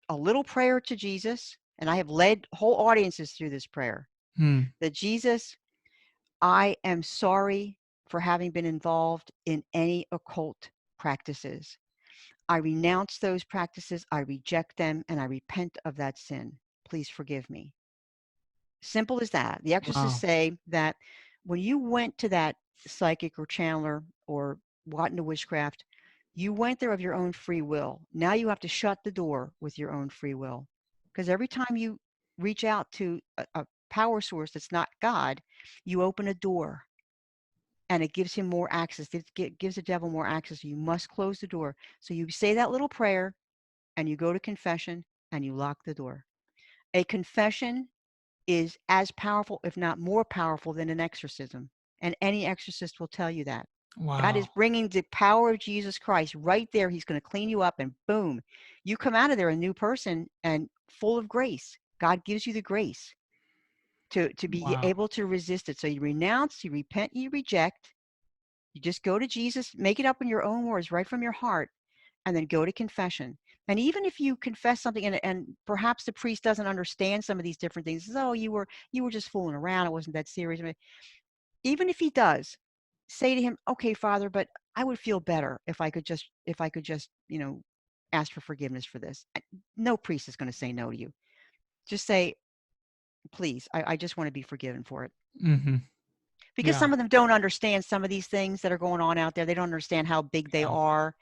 a little prayer to Jesus, and I have led whole audiences through this prayer, Hmm. that Jesus, I am sorry for having been involved in any occult practices. I renounce those practices, I reject them, and I repent of that sin. Please forgive me. Simple as that. The exorcists Wow. say that when you went to that psychic or channeler or got into witchcraft, you went there of your own free will. Now you have to shut the door with your own free will. Because every time you reach out to a power source that's not God, you open a door and it gives him more access. It gives the devil more access. You must close the door. So you say that little prayer and you go to confession and you lock the door. A confession is as powerful, if not more powerful, than an exorcism. And any exorcist will tell you that. That is Wow. bringing the power of Jesus Christ right there. He's going to clean you up, and boom, you come out of there a new person and full of grace. God gives you the grace to be Wow. able to resist it. So you renounce, you repent, you reject. You just go to Jesus, make it up in your own words, right from your heart, and then go to confession. And even if you confess something and perhaps the priest doesn't understand some of these different things, says, oh, you were just fooling around, it wasn't that serious. I mean, even if he does, say to him, okay, Father, but I would feel better if I could just, ask for forgiveness for this. No priest is going to say no to you. Just say, please, I just want to be forgiven for it. Hmm. Because Yeah. some of them don't understand some of these things that are going on out there. They don't understand how big they Yeah. are.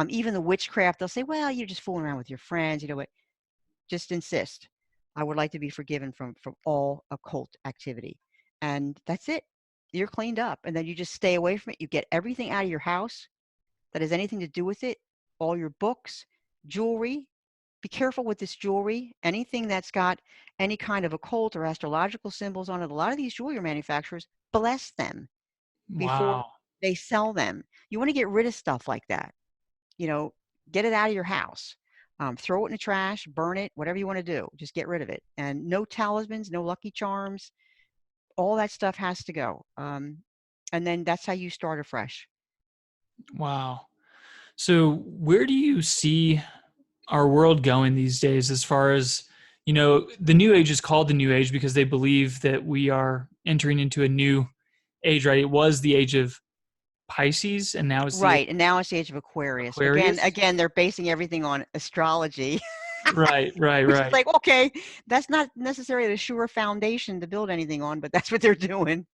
Even the witchcraft, they'll say, well, you're just fooling around with your friends. You know what? Just insist. I would like to be forgiven from all occult activity. And that's it. You're cleaned up. And then you just stay away from it. You get everything out of your house that has anything to do with it, all your books, jewelry. Be careful with this jewelry. Anything that's got any kind of occult or astrological symbols on it, a lot of these jewelry manufacturers bless them before Wow. they sell them. You want to get rid of stuff like that. Get it out of your house. Throw it in the trash, burn it, whatever you want to do. Just get rid of it. And no talismans, no lucky charms. All that stuff has to go. And then that's how you start afresh. Wow. So where do you see our world going these days as far as, the new age is called the new age because they believe that we are entering into a new age, right? It was the age of Pisces and now it's the age Right. And now it's the age of Aquarius. Again, Aquarius. they're basing everything on astrology, Right, right, which is right. like, okay, that's not necessarily a sure foundation to build anything on, but that's what they're doing.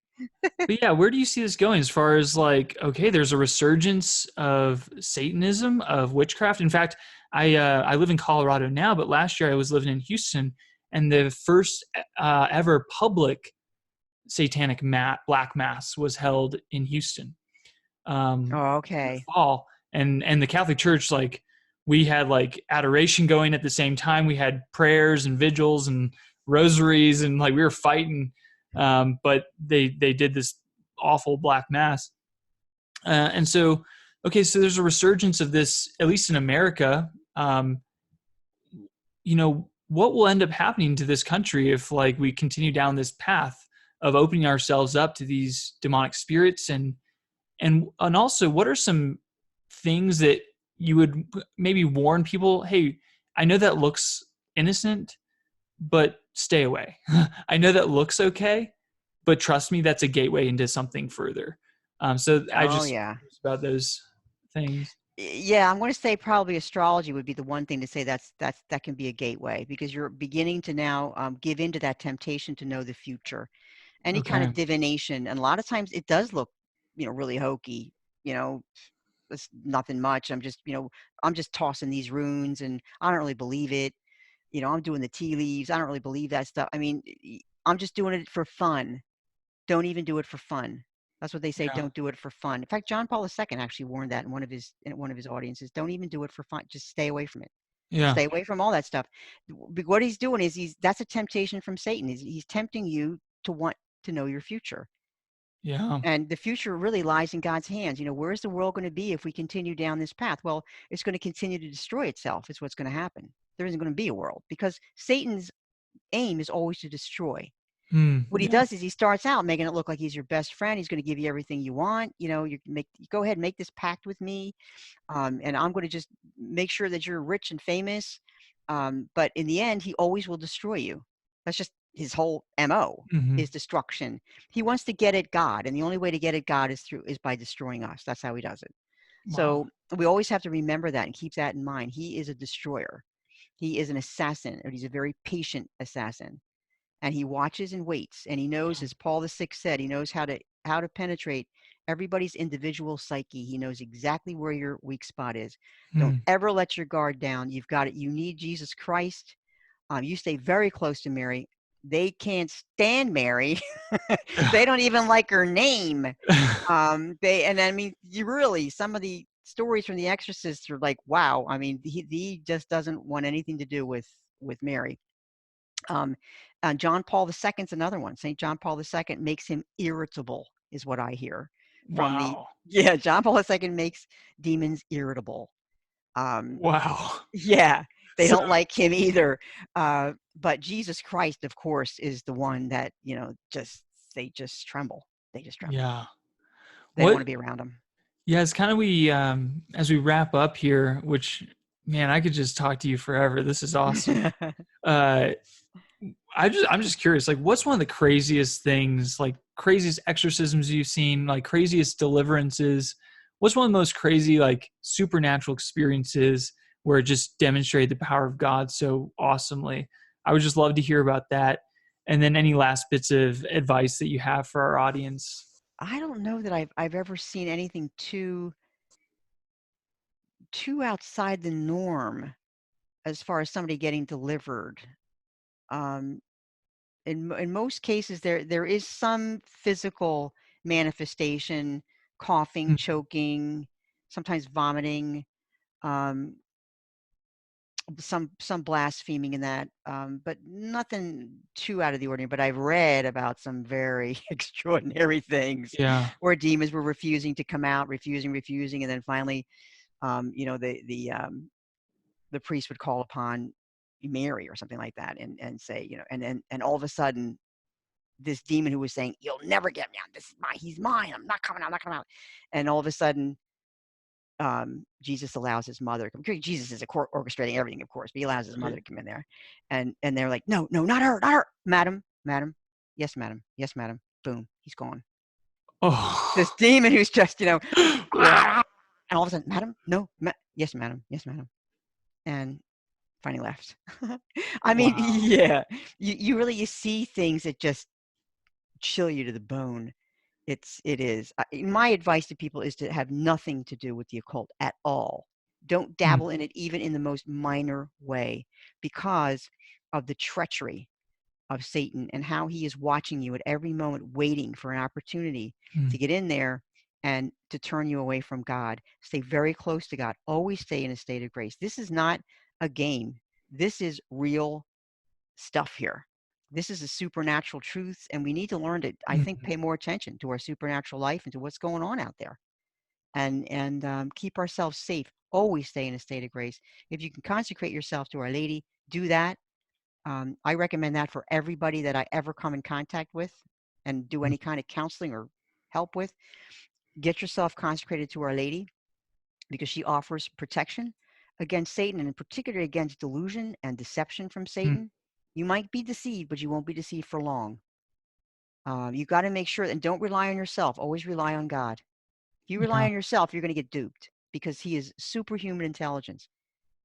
But yeah, where do you see this going as far as like, okay, there's a resurgence of Satanism, of witchcraft. In fact, I live in Colorado now, but last year I was living in Houston, and the first ever public satanic black mass was held in Houston Oh, in the okay. fall, and the Catholic Church, like, we had like adoration going at the same time. We had prayers and vigils and rosaries, and like we were fighting, but they did this awful black mass, and so okay, so there's a resurgence of this, at least in America. What will end up happening to this country if like we continue down this path of opening ourselves up to these demonic spirits, and also, what are some things that you would maybe warn people? Hey, I know that looks innocent, but stay away. I know that looks okay, but trust me, that's a gateway into something further. So I Oh, just yeah. about those things. Yeah, I'm going to say probably astrology would be the one thing to say that can be a gateway because you're beginning to now give into that temptation to know the future. Any kind Okay. of divination, and a lot of times it does look, really hokey. You know, it's nothing much. I'm just tossing these runes, and I don't really believe it. I'm doing the tea leaves. I don't really believe that stuff. I mean, I'm just doing it for fun. Don't even do it for fun. That's what they say. Yeah. Don't do it for fun. In fact, John Paul II actually warned that in one of his audiences. Don't even do it for fun. Just stay away from it. Yeah. Stay away from all that stuff. What he's doing is that's a temptation from Satan. He's tempting you to want to know your future. Yeah. And the future really lies in God's hands. Where's the world going to be if we continue down this path? Well, it's going to continue to destroy itself. Is what's going to happen. There isn't going to be a world because Satan's aim is always to destroy. What he Yeah. does is he starts out making it look like he's your best friend. He's going to give you everything you want. You go ahead and make this pact with me, and I'm going to just make sure that you're rich and famous. But in the end, he always will destroy you. That's just his whole MO Hmm. is destruction. He wants to get at God, and the only way to get at God is by destroying us. That's how he does it. Wow. So we always have to remember that and keep that in mind. He is a destroyer. He is an assassin, or he's a very patient assassin. And he watches and waits, and he knows, Yeah. as Paul VI said, he knows how to penetrate everybody's individual psyche. He knows exactly where your weak spot is. Don't Hmm. ever let your guard down. You've got it. You need Jesus Christ. You stay very close to Mary. They can't stand Mary. They don't even like her name. And I mean, you really, some of the stories from The Exorcist are like, wow. I mean, he just doesn't want anything to do with Mary. Um, John Paul II is another one. St. John Paul II makes him irritable, is what I hear from the. Wow. Yeah, John Paul II makes demons irritable. Um, Wow. yeah, they So don't like him either. But Jesus Christ, of course, is the one that, they just tremble. They just tremble. yeah. They don't want What to be around him. Yeah, it's kind of we as we wrap up here, which, man, I could just talk to you forever. This is awesome. Uh I'm just curious, like, what's one of the craziest things, like craziest exorcisms you've seen, like craziest deliverances? What's one of the most crazy, like, supernatural experiences where it just demonstrated the power of God so awesomely? I would just love to hear about that. And then any last bits of advice that you have for our audience. I don't know that I've ever seen anything too too outside the norm as far as somebody getting delivered. In most cases, there is some physical manifestation, coughing, Mm. choking, sometimes vomiting, um, some blaspheming in that, but nothing too out of the ordinary. But I've read about some very extraordinary things Yeah. where demons were refusing to come out, refusing, and then finally, the priest would call upon Mary or something like that, and say, and all of a sudden, this demon who was saying, "You'll never get me out. This is mine. He's mine. I'm not coming out. I'm not coming out." And all of a sudden, Jesus allows his mother. Jesus is orchestrating everything, of course, but he allows his mother Right. to come in there, and they're like, "No, no, not her, not her, madam, madam, yes, madam, yes, madam." Boom, he's gone. This Oh. demon who's just, Wow. and all of a sudden, madam, no, yes, madam, yes, madam, and finally left. I mean, Wow. yeah, you really you see things that just chill you to the bone. It is. My advice to people is to have nothing to do with the occult at all. Don't Mm. dabble in it, even in the most minor way, because of the treachery of Satan and how he is watching you at every moment, waiting for an opportunity to Mm. get in there and to turn you away from God. Stay very close to God. Always stay in a state of grace. This is not a game. This is real stuff here. This is a supernatural truth, and we need to learn to, I think, Mm. pay more attention to our supernatural life and to what's going on out there, and keep ourselves safe. Always stay in a state of grace. If you can consecrate yourself to Our Lady, do that. I recommend that for everybody that I ever come in contact with and do Mm. any kind of counseling or help with. Get yourself consecrated to Our Lady because she offers protection against Satan, and in particular against delusion and deception from Mm. Satan. You might be deceived, but you won't be deceived for long. You got to make sure, and don't rely on yourself. Always rely on God. If you rely Yeah. on yourself, you're going to get duped because he is superhuman intelligence.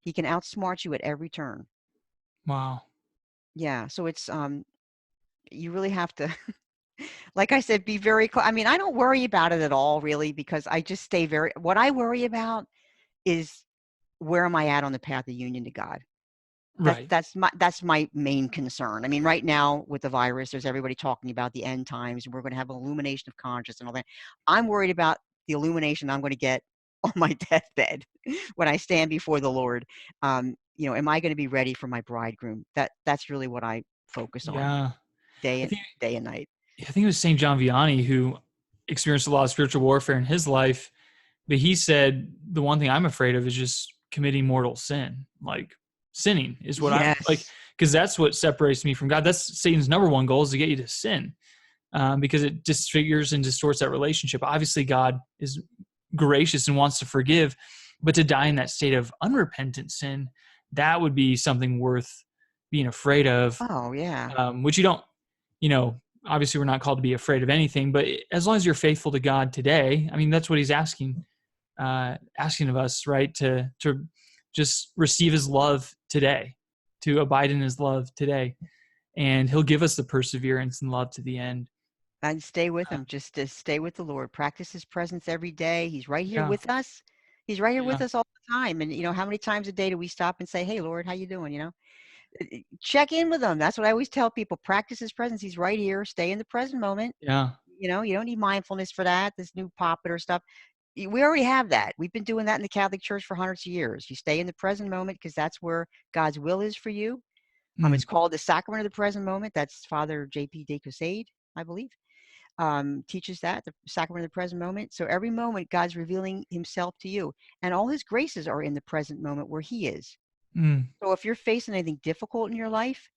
He can outsmart you at every turn. Wow. Yeah, so it's you really have to, like I said, be very. I mean, I don't worry about it at all, really, because I just stay very. What I worry about is where am I at on the path of union to God. Right. That's my main concern. I mean, right now with the virus, there's everybody talking about the end times, and we're going to have an illumination of conscience and all that. I'm worried about the illumination I'm going to get on my deathbed when I stand before the Lord. Am I going to be ready for my bridegroom? That's really what I focus on Yeah. day I and think day and night. I think it was Saint John Vianney who experienced a lot of spiritual warfare in his life, but he said the one thing I'm afraid of is just committing mortal sin. Like sinning is what I'm like, Yes. because that's what separates me from God. That's Satan's number one goal, is to get you to sin, because it disfigures and distorts that relationship. Obviously, God is gracious and wants to forgive, but to die in that state of unrepentant sin, that would be something worth being afraid of. Oh yeah. Which you don't, you know, obviously we're not called to be afraid of anything, but as long as you're faithful to God today, I mean, that's what he's asking of us, right? To just receive his love today, to abide in his love today. And he'll give us the perseverance and love to the end. And stay with Uh, him. Just to stay with the Lord. Practice his presence every day. He's right here yeah. with us. He's right here with Yeah. us all the time. And how many times a day do we stop and say, "Hey, Lord, how you doing?" Check in with him. That's what I always tell people. Practice his presence. He's right here. Stay in the present moment. Yeah. You don't need mindfulness for that. This new popular stuff. We already have that. We've been doing that in the Catholic Church for hundreds of years. You stay in the present moment because that's where God's will is for you. Mm. It's called the Sacrament of the Present Moment. That's Father J.P. de Caussade, I believe, teaches that, the Sacrament of the Present Moment. So every moment, God's revealing himself to you. And all his graces are in the present moment where he is. Mm. So if you're facing anything difficult in your life,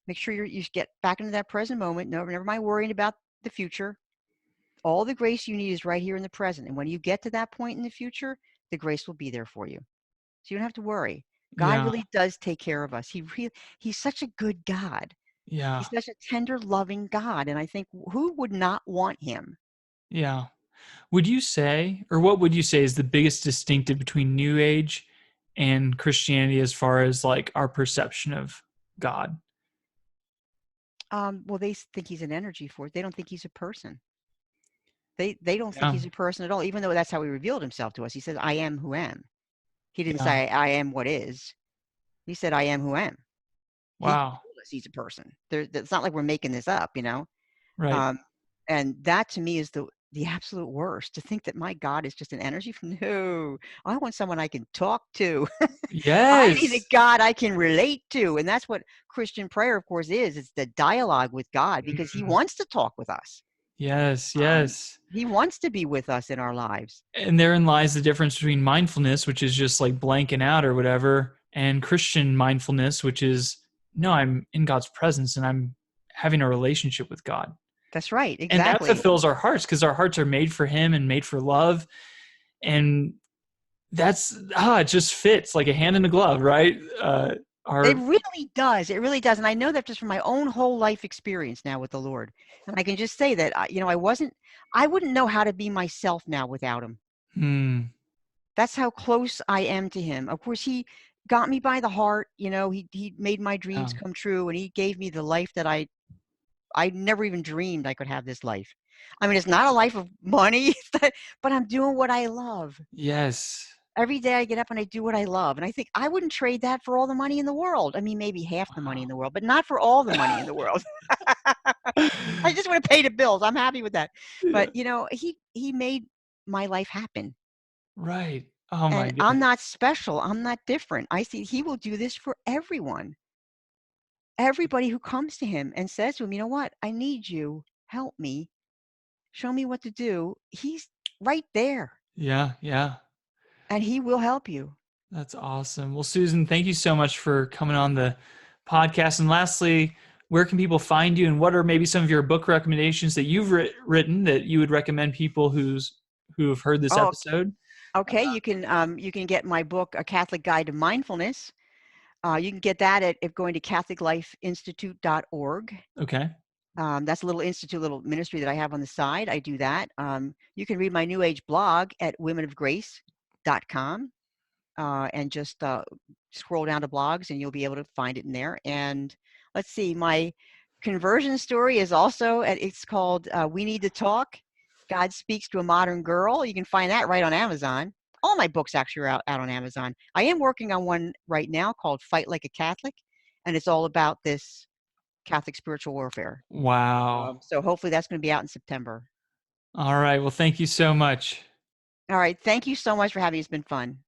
make sure you get back into that present moment. Never mind worrying about the future. All the grace you need is right here in the present. And when you get to that point in the future, the grace will be there for you. So you don't have to worry. God Yeah. really does take care of us. He's such a good God. Yeah. He's such a tender, loving God. And I think who would not want him? Yeah. Would you say, or what would you say is the biggest distinctive between New Age and Christianity as far as like our perception of God? Well, they think he's an energy force. They don't think he's a person. They don't think Yeah. he's a person at all, even though that's how he revealed himself to us. He says, "I am who am." He didn't Yeah. say, I am what is. He said, I am who am. He Wow. told us he's a person. It's not like we're making this up, you know? Right. Um, and that to me is the absolute worst, to think that my God is just an energy. No, I want someone I can talk to. I need a Yes. God I can relate to. And that's what Christian prayer, of course, is. It's the dialogue with God, because he Mhm. wants to talk with us. Yes. Um, Yes. he wants to be with us in our lives. And therein lies the difference between mindfulness, which is just like blanking out or whatever, and Christian mindfulness, which is no, I'm in God's presence and I'm having a relationship with God. That's right. And that Exactly. fulfills our hearts because our hearts are made for Him and made for love. And that's, it just fits like a hand in a glove, right? It Our, really does. It really does. And I know that just from my own whole life experience now with the Lord. And I can just say that, I wouldn't know how to be myself now without him. hmm, That's how close I am to him. Of course, he got me by the heart. He made my dreams yeah, come true, and he gave me the life that I never even dreamed I could have this life. I mean, it's not a life of money, but I'm doing what I love. yes. Every day I get up and I do what I love. And I think I wouldn't trade that for all the money in the world. I mean, maybe half the money in the world, but not for all the money in the world. I just want to pay the bills. I'm happy with that. But he made my life happen. Right. Oh my And I'm goodness. not special. I'm not different. I see he will do this for everyone. Everybody who comes to him and says to him, you know what? I need you. Help me. Show me what to do. He's right there, Yeah, yeah. and he will help you. That's awesome. Well, Susan, thank you so much for coming on the podcast. And lastly, where can people find you, and what are maybe some of your book recommendations that you've written that you would recommend people who have heard this Oh, episode? okay. You can get my book, A Catholic Guide to Mindfulness. You can get that at going to catholiclifeinstitute.org. Okay. That's a little institute, little ministry that I have on the side. I do that. You can read my New Age blog at womenofgrace.com, and just scroll down to blogs and you'll be able to find it in there. And let's see, my conversion story is also it's called We Need to Talk. God Speaks to a Modern Girl. You can find that right on Amazon. All my books actually are out on Amazon. I am working on one right now called Fight Like a Catholic, and it's all about this Catholic spiritual warfare. Wow. So hopefully that's going to be out in September. All right. Well, thank you so much. All right. Thank you so much for having me. It's been fun.